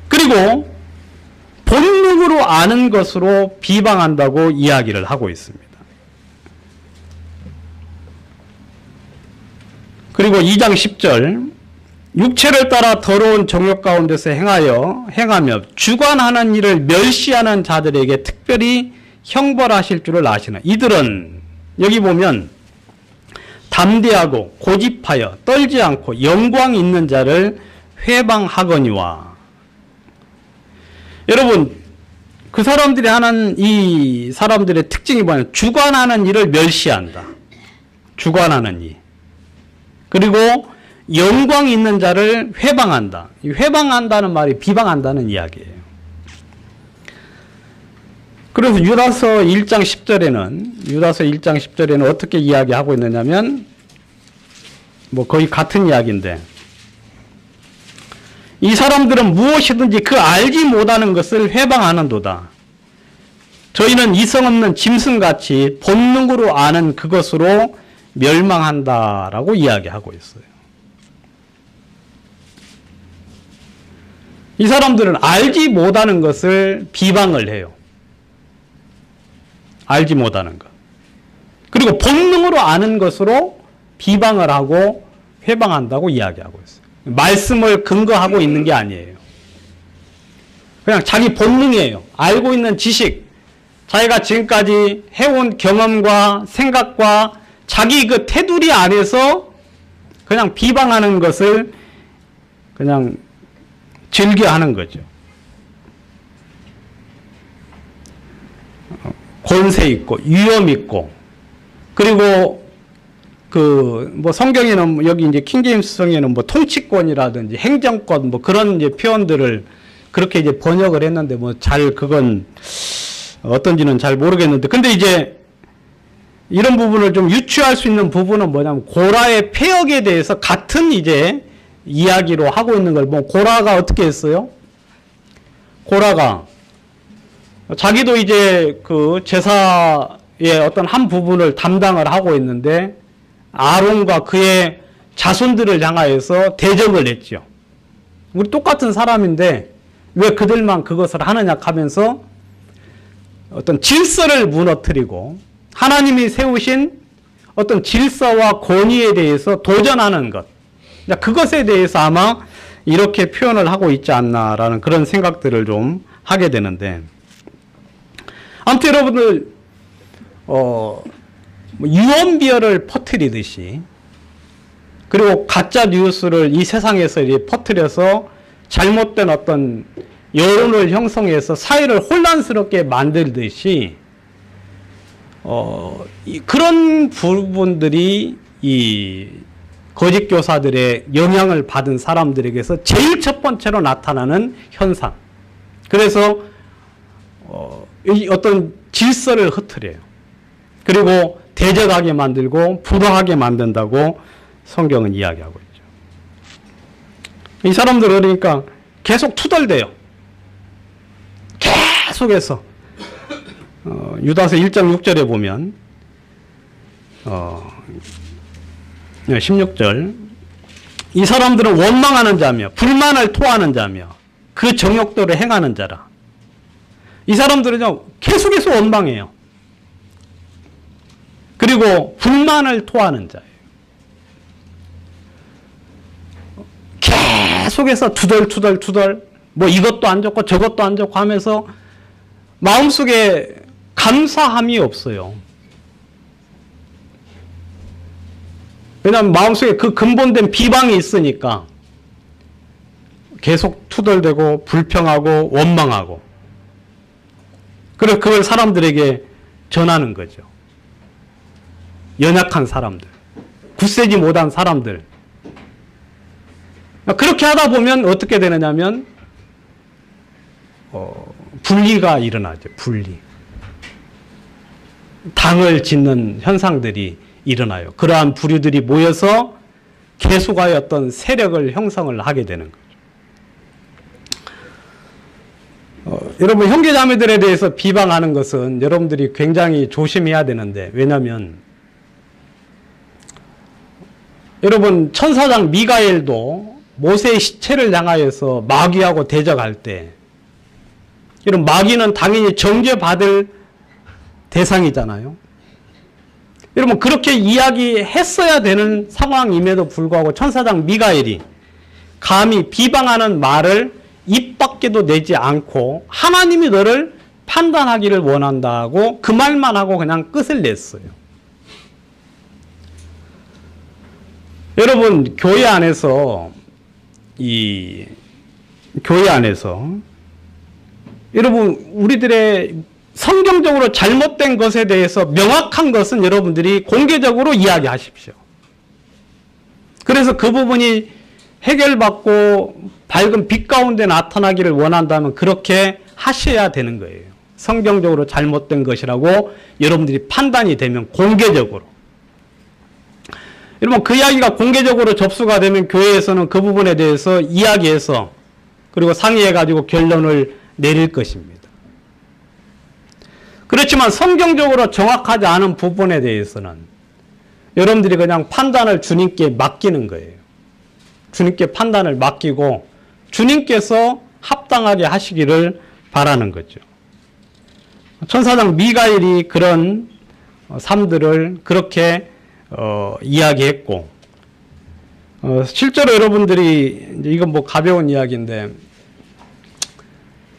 그리고 본능으로 아는 것으로 비방한다고 이야기를 하고 있습니다. 그리고 2장 10절, 육체를 따라 더러운 정욕 가운데서 행하며 주관하는 일을 멸시하는 자들에게 특별히 형벌하실 줄을 아시나. 이들은 여기 보면 담대하고 고집하여 떨지 않고 영광 있는 자를 회방하거니와. 여러분, 그 사람들이 하는 이 사람들의 특징이 뭐냐면 주관하는 일을 멸시한다. 주관하는 일. 그리고 영광 있는 자를 회방한다. 이 회방한다는 말이 비방한다는 이야기예요. 그래서 유다서 1장 10절에는 어떻게 이야기하고 있느냐면, 거의 같은 이야기인데, 이 사람들은 무엇이든지 그 알지 못하는 것을 회방하는도다. 저희는 이성 없는 짐승같이 본능으로 아는 그것으로 멸망한다라고 이야기하고 있어요. 이 사람들은 알지 못하는 것을 비방을 해요. 알지 못하는 것. 그리고 본능으로 아는 것으로 비방을 하고 회방한다고 이야기하고 있어요. 말씀을 근거하고 있는 게 아니에요. 그냥 자기 본능이에요. 알고 있는 지식, 자기가 지금까지 해온 경험과 생각과 자기 그 테두리 안에서 그냥 비방하는 것을 그냥 즐겨하는 거죠. 권세 있고 위험 있고, 그리고 성경에는 여기 이제 킹제임스 성에는 통치권이라든지 행정권 그런 이제 표현들을 그렇게 이제 번역을 했는데 잘 그건 어떤지는 잘 모르겠는데, 근데 이제 이런 부분을 좀 유추할 수 있는 부분은 뭐냐면 고라의 폐역에 대해서 같은 이제 이야기로 하고 있는 걸 고라가 어떻게 했어요? 고라가 자기도 이제 그 제사의 어떤 한 부분을 담당을 하고 있는데 아론과 그의 자손들을 향하여서 대적을 했죠. 우리 똑같은 사람인데 왜 그들만 그것을 하느냐 하면서 어떤 질서를 무너뜨리고 하나님이 세우신 어떤 질서와 권위에 대해서 도전하는 것. 그것에 대해서 아마 이렇게 표현을 하고 있지 않나라는 그런 생각들을 좀 하게 되는데, 아무튼 여러분들 유언비어를 퍼뜨리듯이, 그리고 가짜 뉴스를 이 세상에서 퍼뜨려서 잘못된 어떤 여론을 형성해서 사회를 혼란스럽게 만들듯이 그런 부분들이 이 거짓 교사들의 영향을 받은 사람들에게서 제일 첫 번째로 나타나는 현상. 그래서 어떤 질서를 흐트려요. 그리고 대적하게 만들고 불화하게 만든다고 성경은 이야기하고 있죠. 이 사람들은 그러니까 계속 투덜대요. 계속해서 유다서 1장 6절에 보면 16절, 이 사람들은 원망하는 자며 불만을 토하는 자며 그 정욕대로 행하는 자라. 이 사람들은요 계속해서 원망해요. 그리고 불만을 토하는 자예요. 계속해서 투덜 뭐 이것도 안 좋고 저것도 안 좋고 하면서 마음속에 감사함이 없어요. 왜냐하면 마음속에 그 근본된 비방이 있으니까 계속 투덜대고 불평하고 원망하고, 그래서 그걸 사람들에게 전하는 거죠. 연약한 사람들, 굳세지 못한 사람들. 그렇게 하다 보면 어떻게 되느냐면 분리가 일어나죠. 분리. 당을 짓는 현상들이 일어나요. 그러한 부류들이 모여서 계속하여 어떤 세력을 형성을 하게 되는 거죠. 여러분, 형제자매들에 대해서 비방하는 것은 여러분들이 굉장히 조심해야 되는데, 왜냐하면 여러분, 천사장 미가엘도 모세의 시체를 향하여서 마귀하고 대적할 때, 이런 마귀는 당연히 정죄받을 대상이잖아요. 여러분, 그렇게 이야기했어야 되는 상황임에도 불구하고 천사장 미가엘이 감히 비방하는 말을 입 밖에도 내지 않고 하나님이 너를 판단하기를 원한다고 그 말만 하고 그냥 끝을 냈어요. 여러분, 교회 안에서 여러분, 우리들의 성경적으로 잘못된 것에 대해서 명확한 것은 여러분들이 공개적으로 이야기하십시오. 그래서 그 부분이 해결받고 밝은 빛 가운데 나타나기를 원한다면 그렇게 하셔야 되는 거예요. 성경적으로 잘못된 것이라고 여러분들이 판단이 되면 공개적으로. 여러분, 그 이야기가 공개적으로 접수가 되면 교회에서는 그 부분에 대해서 이야기해서 그리고 상의해가지고 결론을 내릴 것입니다. 그렇지만 성경적으로 정확하지 않은 부분에 대해서는 여러분들이 그냥 판단을 주님께 맡기는 거예요. 주님께 판단을 맡기고 주님께서 합당하게 하시기를 바라는 거죠. 천사장 미가엘이 그런 삶들을 그렇게 이야기했고, 실제로 여러분들이, 이건 뭐 가벼운 이야기인데,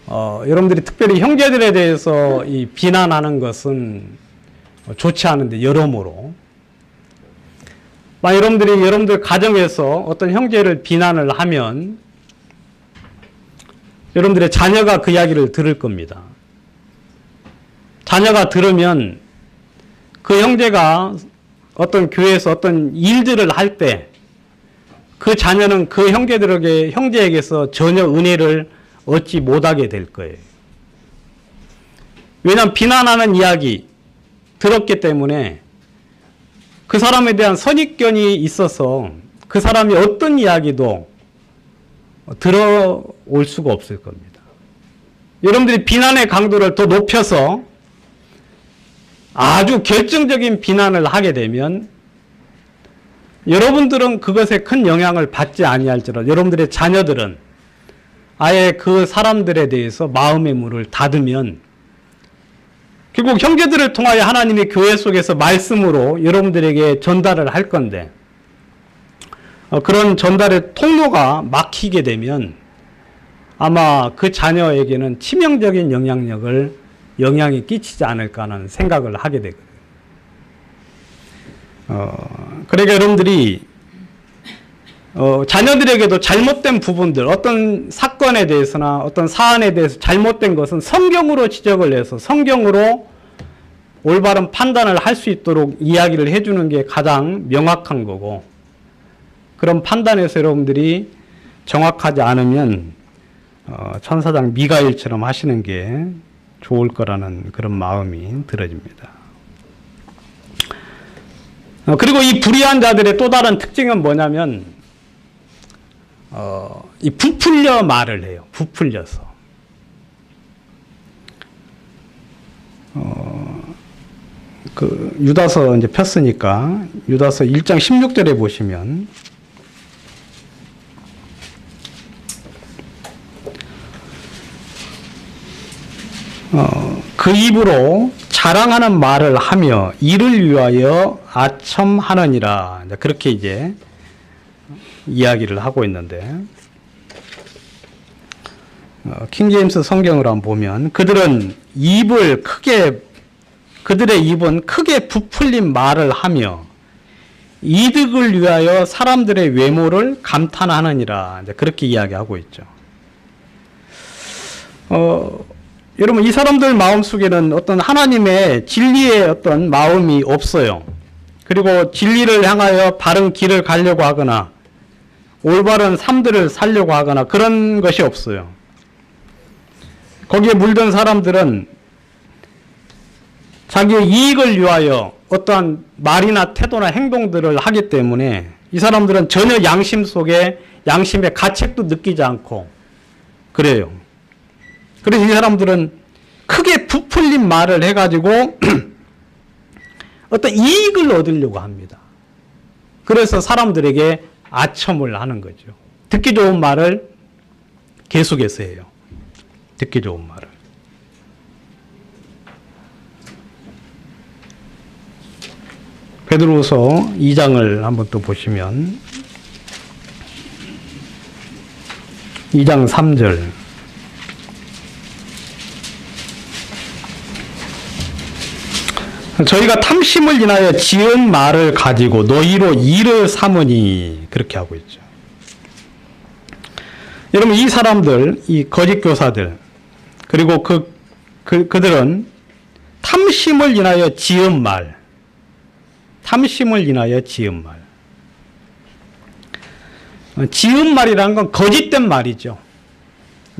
여러분들이 특별히 형제들에 대해서 이 비난하는 것은 좋지 않은데, 여러모로. 여러분들 가정에서 어떤 형제를 비난을 하면 여러분들의 자녀가 그 이야기를 들을 겁니다. 자녀가 들으면 그 형제가 어떤 교회에서 어떤 일들을 할 때 그 자녀는 그 형제에게서 전혀 은혜를 얻지 못하게 될 거예요. 왜냐하면 비난하는 이야기 들었기 때문에 그 사람에 대한 선입견이 있어서 그 사람이 어떤 이야기도 들어올 수가 없을 겁니다. 여러분들이 비난의 강도를 더 높여서 아주 결정적인 비난을 하게 되면 여러분들은 그것에 큰 영향을 받지 아니할지라도 여러분들의 자녀들은 아예 그 사람들에 대해서 마음의 문을 닫으면 결국 형제들을 통하여 하나님의 교회 속에서 말씀으로 여러분들에게 전달을 할 건데 그런 전달의 통로가 막히게 되면 아마 그 자녀에게는 치명적인 영향이 끼치지 않을까 하는 생각을 하게 되거든요. 그러니까 여러분들이 자녀들에게도 잘못된 부분들, 어떤 사건에 대해서나 어떤 사안에 대해서 잘못된 것은 성경으로 지적을 해서 성경으로 올바른 판단을 할 수 있도록 이야기를 해주는 게 가장 명확한 거고, 그런 판단에서 여러분들이 정확하지 않으면 천사장 미가엘처럼 하시는 게 좋을 거라는 그런 마음이 들어집니다. 그리고 이 불의한 자들의 또 다른 특징은 뭐냐면 이 부풀려 말을 해요. 부풀려서. 그 유다서 이제 폈으니까 유다서 1장 16절에 보시면 그 입으로 자랑하는 말을 하며 이를 위하여 아첨하느니라. 그렇게 이제 이야기를 하고 있는데, 킹제임스 성경을 한번 보면 그들의 입은 크게 부풀린 말을 하며 이득을 위하여 사람들의 외모를 감탄하느니라. 그렇게 이야기하고 있죠. 여러분, 이 사람들 마음속에는 어떤 하나님의 진리의 어떤 마음이 없어요. 그리고 진리를 향하여 바른 길을 가려고 하거나 올바른 삶들을 살려고 하거나 그런 것이 없어요. 거기에 물든 사람들은 자기의 이익을 위하여 어떠한 말이나 태도나 행동들을 하기 때문에 이 사람들은 전혀 양심 속에 양심의 가책도 느끼지 않고 그래요. 그래서 이 사람들은 크게 부풀린 말을 해가지고 어떤 이익을 얻으려고 합니다. 그래서 사람들에게 아첨을 하는 거죠. 듣기 좋은 말을 계속해서 해요. 듣기 좋은 말을. 베드로후서 2장을 한번 또 보시면 2장 3절 저희가 탐심을 인하여 지은 말을 가지고 너희로 일을 삼으니 그렇게 하고 있죠. 여러분, 이 사람들, 이 거짓 교사들, 그리고 그들은 탐심을 인하여 지은 말, 지은 말이라는 건 거짓된 말이죠.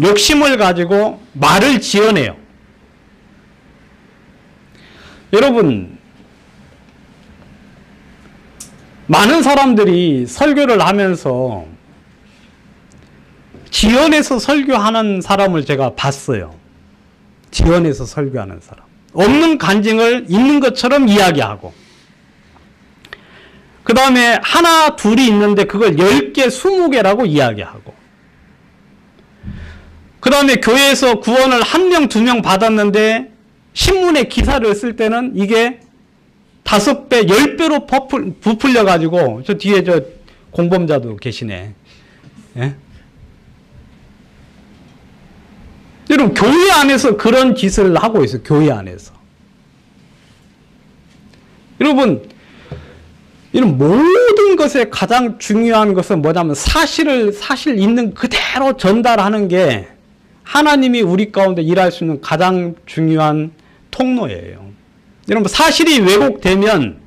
욕심을 가지고 말을 지어내요. 여러분, 많은 사람들이 설교를 하면서 지어내서 설교하는 사람을 제가 봤어요. 지어내서 설교하는 사람. 없는 간증을 있는 것처럼 이야기하고, 그 다음에 하나, 둘이 있는데 그걸 10개, 20개라고 이야기하고, 그 다음에 교회에서 구원을 1명, 2명 받았는데 신문에 기사를 쓸 때는 이게 5배, 10배로 부풀려가지고, 저 뒤에 저 공범자도 계시네. 예? 여러분, 교회 안에서 그런 짓을 하고 있어요. 교회 안에서. 여러분, 이런 모든 것에 가장 중요한 것은 뭐냐면 사실 있는 그대로 전달하는 게 하나님이 우리 가운데 일할 수 있는 가장 중요한 통로예요. 여러분, 사실이 왜곡되면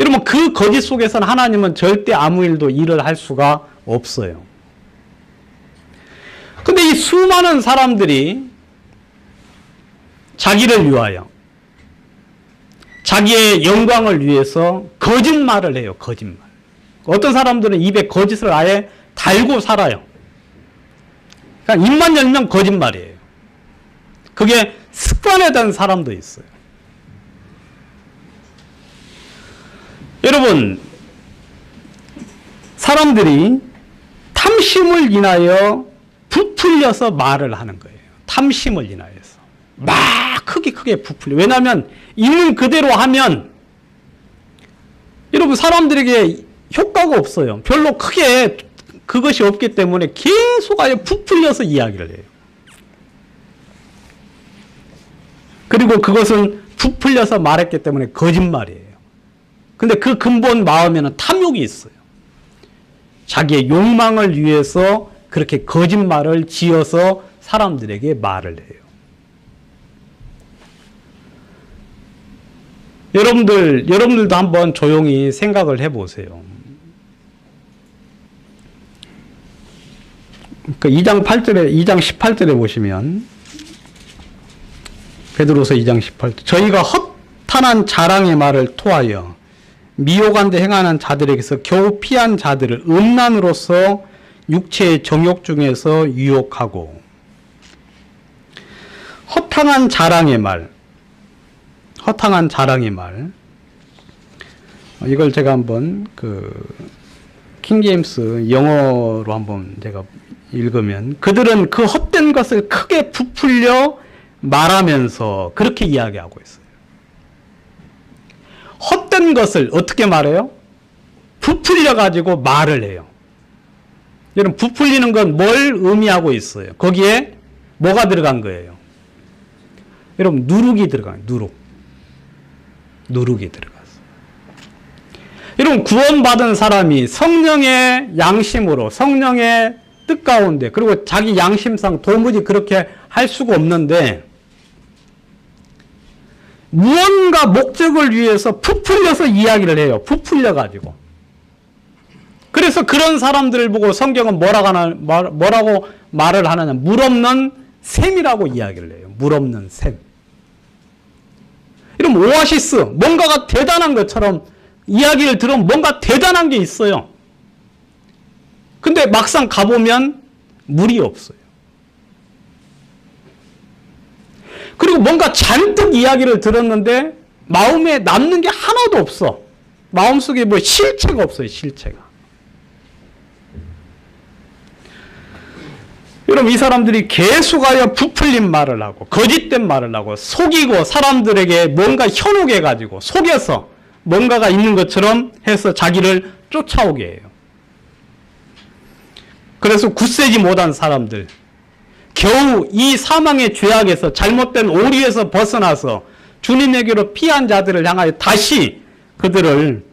여러분 그 거짓 속에서는 하나님은 절대 아무 일도 일을 할 수가 없어요. 근데 이 수많은 사람들이 자기를 위하여, 자기의 영광을 위해서 거짓말을 해요. 거짓말. 어떤 사람들은 입에 거짓을 아예 달고 살아요. 그러니까 입만 열면 거짓말이에요. 그게 습관화된 사람도 있어요. 여러분, 사람들이 탐심을 인하여 부풀려서 말을 하는 거예요. 탐심을 인하여서. 막 크게 부풀려. 왜냐하면 있는 그대로 하면 여러분 사람들에게 효과가 없어요. 별로 크게 그것이 없기 때문에 계속 아예 부풀려서 이야기를 해요. 그리고 그것은 부풀려서 말했기 때문에 거짓말이에요. 근데 그 근본 마음에는 탐욕이 있어요. 자기의 욕망을 위해서 그렇게 거짓말을 지어서 사람들에게 말을 해요. 여러분들도 한번 조용히 생각을 해보세요. 그 2장 18절에 보시면, 베드로서 2장 18절. 저희가 허탄한 자랑의 말을 토하여 미혹한데 행하는 자들에게서 겨우 피한 자들을 음란으로서 육체의 정욕 중에서 유혹하고. 허탕한 자랑의 말. 이걸 제가 한번 킹제임스 영어로 한번 제가 읽으면, 그들은 그 헛된 것을 크게 부풀려 말하면서 그렇게 이야기하고 있어요. 헛된 것을 어떻게 말해요? 부풀려 가지고 말을 해요. 여러분, 부풀리는 건 뭘 의미하고 있어요? 거기에 뭐가 들어간 거예요? 여러분, 누룩이 들어가요. 누룩이 들어갔어요. 여러분, 구원받은 사람이 성령의 양심으로, 성령의 뜻 가운데, 그리고 자기 양심상 도무지 그렇게 할 수가 없는데 무언가 목적을 위해서 부풀려서 이야기를 해요. 부풀려가지고. 그래서 그런 사람들을 보고 성경은 뭐라고 말을 하느냐. 물 없는 샘이라고 이야기를 해요. 물 없는 샘. 이런 오아시스, 뭔가가 대단한 것처럼 이야기를 들으면 뭔가 대단한 게 있어요. 근데 막상 가보면 물이 없어요. 그리고 뭔가 잔뜩 이야기를 들었는데 마음에 남는 게 하나도 없어. 마음속에 뭐 실체가 없어요. 실체가. 여러분, 이 사람들이 계속하여 부풀린 말을 하고 거짓된 말을 하고 속이고 사람들에게 뭔가 현혹해가지고 속여서 뭔가가 있는 것처럼 해서 자기를 쫓아오게 해요. 그래서 굳세지 못한 사람들, 겨우 이 사망의 죄악에서 잘못된 오류에서 벗어나서 주님에게로 피한 자들을 향하여 다시 그들을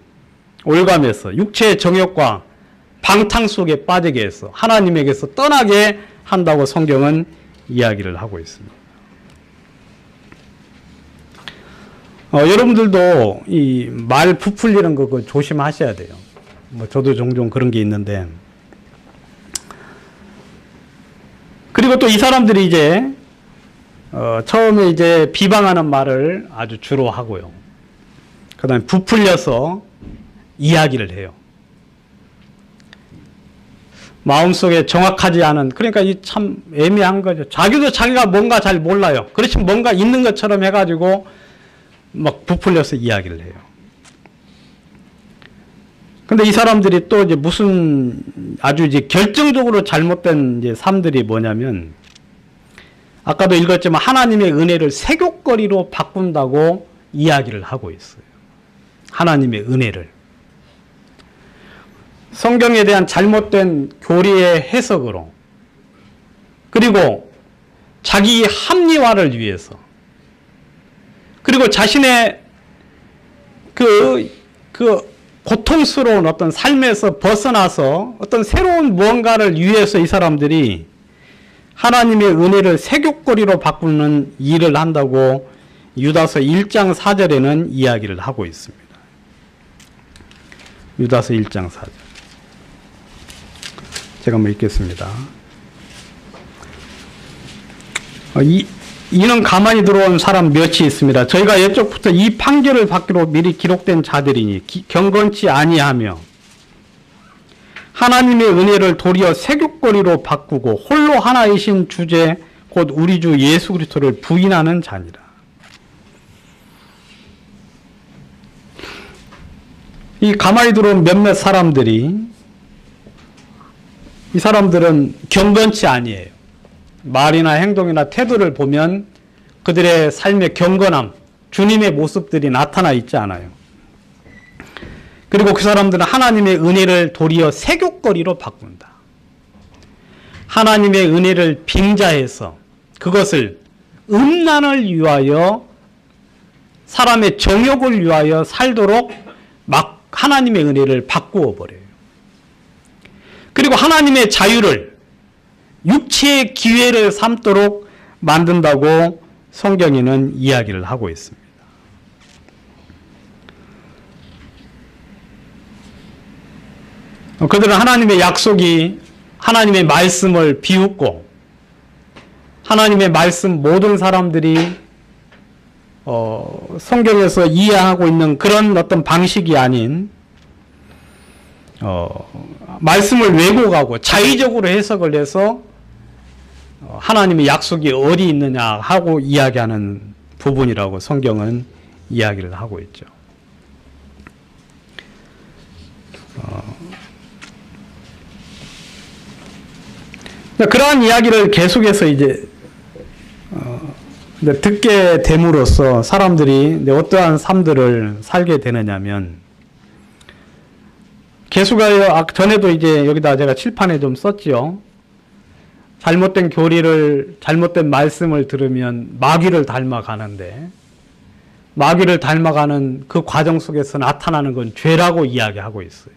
올가매서 육체의 정욕과 방탕 속에 빠지게 해서 하나님에게서 떠나게 한다고 성경은 이야기를 하고 있습니다. 여러분들도 이 말 부풀리는 거 그거 조심하셔야 돼요. 저도 종종 그런 게 있는데, 그리고 또 이 사람들이 이제 처음에 이제 비방하는 말을 아주 주로 하고요. 그다음에 부풀려서 이야기를 해요. 마음속에 정확하지 않은, 그러니까 이 참 애매한 거죠. 자기도 자기가 뭔가 잘 몰라요. 그렇지만 뭔가 있는 것처럼 해가지고 막 부풀려서 이야기를 해요. 근데 이 사람들이 또 이제 무슨 아주 이제 결정적으로 잘못된 이제 삶들이 뭐냐면, 아까도 읽었지만 하나님의 은혜를 세귑거리로 바꾼다고 이야기를 하고 있어요. 하나님의 은혜를. 성경에 대한 잘못된 교리의 해석으로, 그리고 자기 합리화를 위해서, 그리고 자신의 그 고통스러운 어떤 삶에서 벗어나서 어떤 새로운 무언가를 위해서 이 사람들이 하나님의 은혜를 세귑거리로 바꾸는 일을 한다고 유다서 1장 4절에는 이야기를 하고 있습니다. 유다서 1장 4절. 제가 한번 읽겠습니다. 이는 가만히 들어온 사람 몇이 있습니다. 저희가 예적부터 이 판결을 받기로 미리 기록된 자들이니 경건치 아니하며 하나님의 은혜를 도리어 세귑거리로 바꾸고 홀로 하나이신 주제 곧 우리 주 예수 그리스도를 부인하는 자니라. 이 가만히 들어온 몇몇 사람들이, 이 사람들은 경건치 아니에요. 말이나 행동이나 태도를 보면 그들의 삶의 경건함, 주님의 모습들이 나타나 있지 않아요. 그리고 그 사람들은 하나님의 은혜를 도리어 세귑거리로 바꾼다. 하나님의 은혜를 빙자해서 그것을 음란을 위하여, 사람의 정욕을 위하여 살도록 막 하나님의 은혜를 바꾸어 버려요. 그리고 하나님의 자유를 육체의 기회를 삼도록 만든다고 성경에는 이야기를 하고 있습니다. 그들은 하나님의 약속이, 하나님의 말씀을 비웃고, 하나님의 말씀 모든 사람들이 성경에서 이해하고 있는 그런 어떤 방식이 아닌 말씀을 왜곡하고 자의적으로 해석을 해서 하나님의 약속이 어디 있느냐 하고 이야기하는 부분이라고 성경은 이야기를 하고 있죠. 그러한 이야기를 계속해서 이제 듣게 됨으로써 사람들이 어떠한 삶들을 살게 되느냐면, 계속하여 전에도 이제 여기다 제가 칠판에 좀 썼지요. 잘못된 교리를, 잘못된 말씀을 들으면 마귀를 닮아가는데, 마귀를 닮아가는 그 과정 속에서 나타나는 건 죄라고 이야기하고 있어요.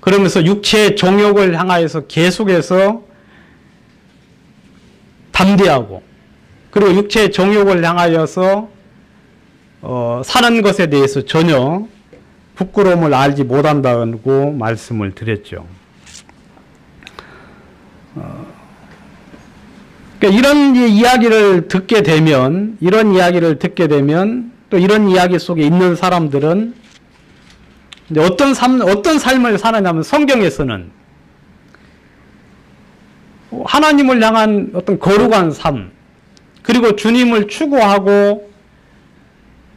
그러면서 육체의 정욕을 향하여서 계속해서 담대하고, 그리고 육체의 정욕을 향하여서 사는 것에 대해서 전혀 부끄러움을 알지 못한다고 말씀을 드렸죠. 그러니까 이런 이야기를 듣게 되면, 또 이런 이야기 속에 있는 사람들은 어떤 삶을 사느냐면, 성경에서는 하나님을 향한 어떤 거룩한 삶, 그리고 주님을 추구하고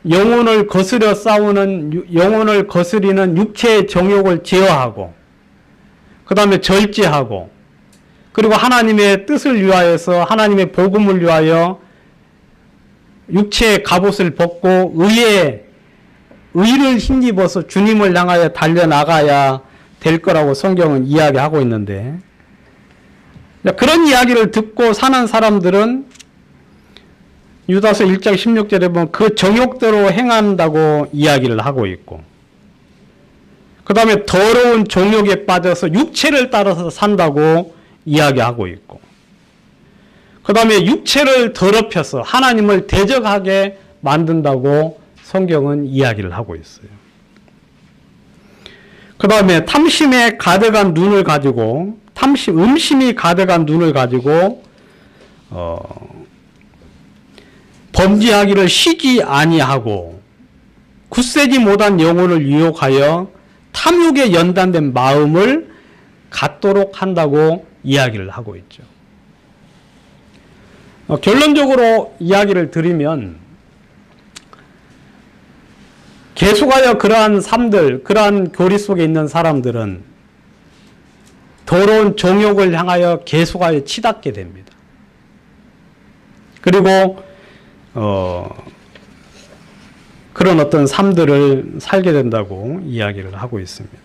영혼을 거스리는 육체의 정욕을 제어하고, 그 다음에 절제하고, 그리고 하나님의 뜻을 위하여서, 하나님의 복음을 위하여 육체의 갑옷을 벗고 의를 힘입어서 주님을 향하여 달려나가야 될 거라고 성경은 이야기하고 있는데, 그런 이야기를 듣고 사는 사람들은 유다서 1장 16절에 보면 그 정욕대로 행한다고 이야기를 하고 있고, 그 다음에 더러운 정욕에 빠져서 육체를 따라서 산다고 이야기하고 있고, 그 다음에 육체를 더럽혀서 하나님을 대적하게 만든다고 성경은 이야기를 하고 있어요. 그 다음에 탐심이 가득한 눈을 가지고 범죄하기를 쉬지 아니하고, 굳세지 못한 영혼을 유혹하여 탐욕에 연단된 마음을 갖도록 한다고 이야기를 하고 있죠. 결론적으로 이야기를 드리면, 계속하여 그러한 삶들, 그러한 교리 속에 있는 사람들은 더러운 정욕을 향하여 계속하여 치닫게 됩니다. 그리고 그런 어떤 삶들을 살게 된다고 이야기를 하고 있습니다.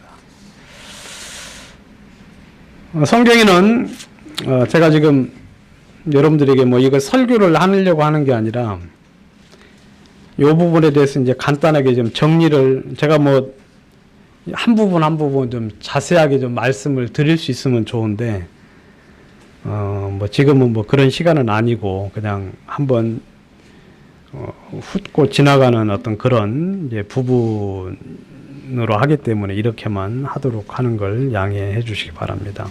성경에는 제가 지금 여러분들에게 이거 설교를 하려고 하는 게 아니라, 이 부분에 대해서 이제 간단하게 좀 정리를, 제가 한 부분 좀 자세하게 좀 말씀을 드릴 수 있으면 좋은데, 지금은 그런 시간은 아니고, 그냥 한번 훑고 지나가는 어떤 그런 이제 부분으로 하기 때문에 이렇게만 하도록 하는 걸 양해해 주시기 바랍니다.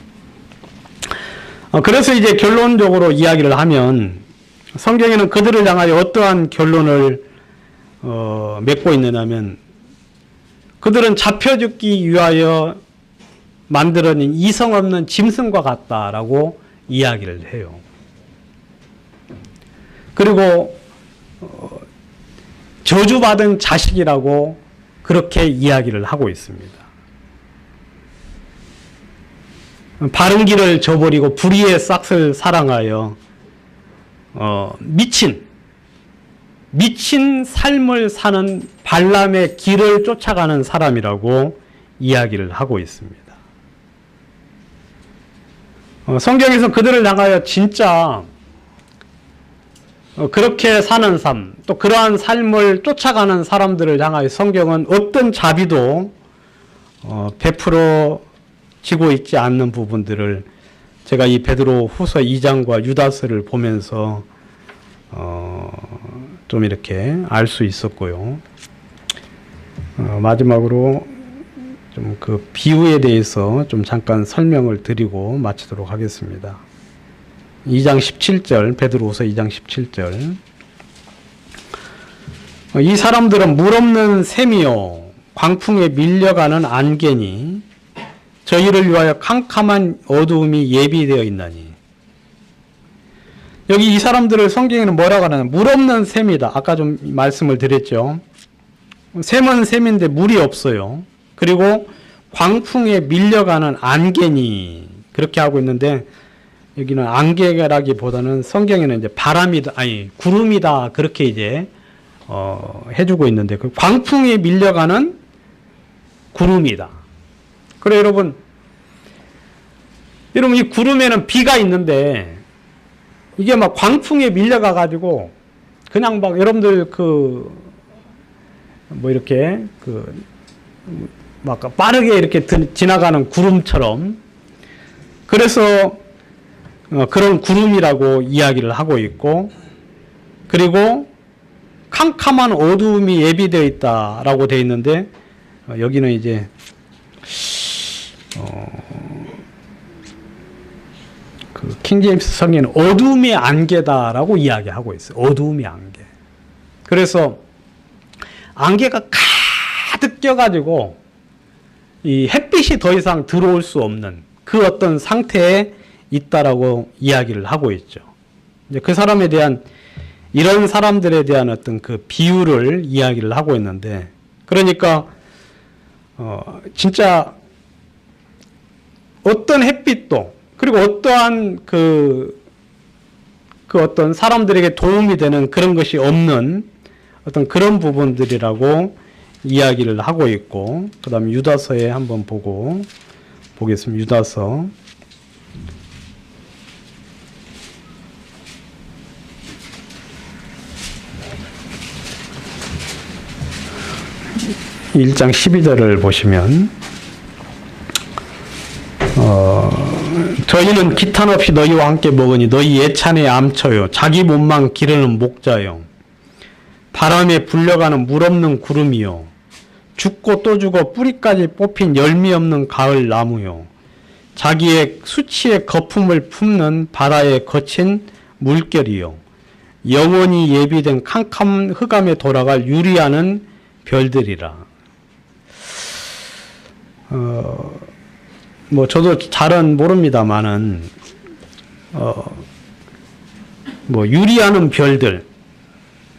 그래서 이제 결론적으로 이야기를 하면, 성경에는 그들을 향하여 어떠한 결론을 맺고 있느냐면, 그들은 잡혀 죽기 위하여 만들어낸 이성 없는 짐승과 같다라고 이야기를 해요. 그리고 저주받은 자식이라고 그렇게 이야기를 하고 있습니다. 바른 길을 저버리고 불의의 싹을 사랑하여 미친 삶을 사는 발람의 길을 쫓아가는 사람이라고 이야기를 하고 있습니다. 성경에서 그들을 향하여 진짜 그렇게 사는 삶, 또 그러한 삶을 쫓아가는 사람들을 향하여 성경은 어떤 자비도 베풀어 지고 있지 않는 부분들을 제가 이 베드로 후서 2장과 유다서를 보면서 좀 이렇게 알 수 있었고요. 마지막으로 좀 그 비유에 대해서 좀 잠깐 설명을 드리고 마치도록 하겠습니다. 2장 17절, 베드로후서 2장 17절. 이 사람들은 물 없는 샘이요 광풍에 밀려가는 안개니 저희를 위하여 캄캄한 어두움이 예비되어 있나니. 여기 이 사람들을 성경에는 뭐라고 하냐면 물 없는 샘이다. 아까 좀 말씀을 드렸죠. 샘은 샘인데 물이 없어요. 그리고 광풍에 밀려가는 안개니 그렇게 하고 있는데 여기는 안개라기보다는 성경에는 이제 바람이다, 아니 구름이다 그렇게 이제 해주고 있는데 그 광풍에 밀려가는 구름이다. 그래 여러분 이 구름에는 비가 있는데 이게 막 광풍에 밀려가 가지고 그냥 막 여러분들 뭐 이렇게 막 빠르게 이렇게 지나가는 구름처럼 그래서 그런 구름이라고 이야기를 하고 있고 그리고 캄캄한 어두움이 예비되어 있다라고 되어 있는데 여기는 이제 그 킹제임스 성경에는 어두움의 안개다라고 이야기하고 있어요. 어두움의 안개. 그래서 안개가 가득 껴가지고 이 햇빛이 더 이상 들어올 수 없는 그 어떤 상태에 있다라고 이야기를 하고 있죠. 이제 그 사람에 대한 이런 사람들에 대한 어떤 그 비유를 이야기를 하고 있는데 그러니까 진짜 어떤 햇빛도 그리고 어떠한 그 어떤 사람들에게 도움이 되는 그런 것이 없는 어떤 그런 부분들이라고 이야기를 하고 있고 그 다음에 유다서에 한번 보겠습니다. 유다서 1장 12절을 보시면 저희는 기탄 없이 너희와 함께 먹으니 너희 예찬에 암쳐요. 자기 몸만 기르는 목자요. 바람에 불려가는 물 없는 구름이요. 죽고 또 죽어 뿌리까지 뽑힌 열매 없는 가을 나무요. 자기의 수치의 거품을 품는 바다에 거친 물결이요. 영원히 예비된 캄캄한 흑암에 돌아갈 유리하는 별들이라. 뭐 저도 잘은 모릅니다만은 뭐 유리하는 별들,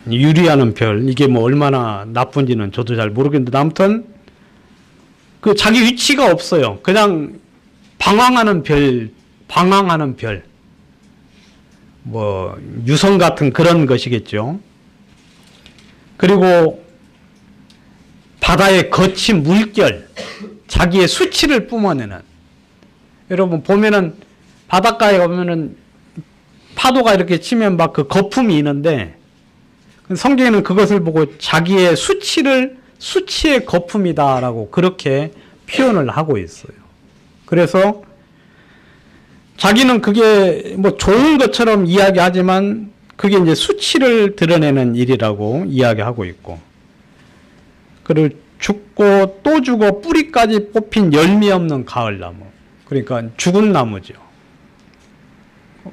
유리하는 별 이게 뭐 얼마나 나쁜지는 저도 잘 모르겠는데 아무튼 그 자기 위치가 없어요. 그냥 방황하는 별, 뭐 유성 같은 그런 것이겠죠. 그리고 바다의 거친 물결, 자기의 수치를 뿜어내는. 여러분 보면은 바닷가에 가면은 파도가 이렇게 치면 막 그 거품이 있는데 성경에는 그것을 보고 자기의 수치의 거품이다라고 그렇게 표현을 하고 있어요. 그래서 자기는 그게 뭐 좋은 것처럼 이야기하지만 그게 이제 수치를 드러내는 일이라고 이야기하고 있고, 그리고 죽고 또 죽어 뿌리까지 뽑힌 열매 없는 가을나무. 그러니까 죽은 나무죠.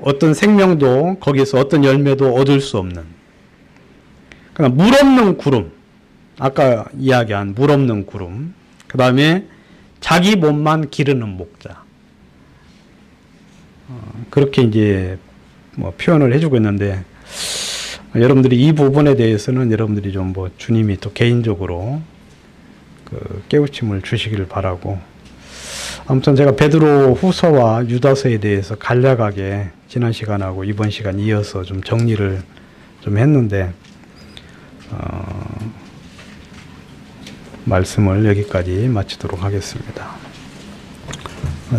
어떤 생명도 거기서 어떤 열매도 얻을 수 없는. 그러니까 물 없는 구름. 아까 이야기한 물 없는 구름. 그 다음에 자기 몸만 기르는 목자. 그렇게 이제 뭐 표현을 해주고 있는데, 여러분들이 이 부분에 대해서는 여러분들이 좀 뭐 주님이 또 개인적으로 그 깨우침을 주시기를 바라고, 아무튼 제가 베드로 후서와 유다서에 대해서 간략하게 지난 시간하고 이번 시간 이어서 좀 정리를 좀 했는데, 말씀을 여기까지 마치도록 하겠습니다.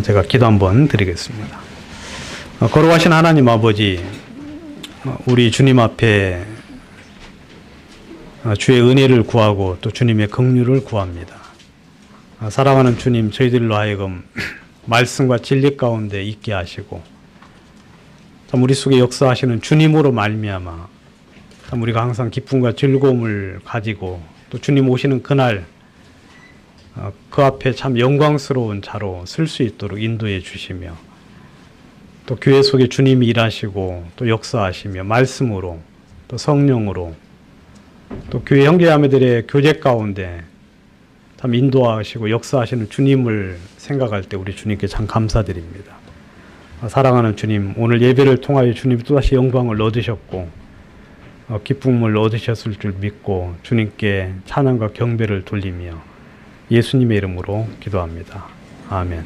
제가 기도 한번 드리겠습니다. 거룩하신 하나님 아버지, 우리 주님 앞에 주의 은혜를 구하고 또 주님의 긍휼을 구합니다. 사랑하는 주님, 저희들로 하여금 말씀과 진리 가운데 있게 하시고, 참 우리 속에 역사하시는 주님으로 말미암아 참 우리가 항상 기쁨과 즐거움을 가지고 또 주님 오시는 그날 그 앞에 참 영광스러운 자로 쓸 수 있도록 인도해 주시며, 또 교회 속에 주님이 일하시고 또 역사하시며 말씀으로 또 성령으로 또 교회 형제자매들의 교제 가운데 참 인도하시고 역사하시는 주님을 생각할 때 우리 주님께 참 감사드립니다. 사랑하는 주님, 오늘 예배를 통하여 주님이 또다시 영광을 얻으셨고 기쁨을 얻으셨을 줄 믿고 주님께 찬양과 경배를 돌리며 예수님의 이름으로 기도합니다. 아멘.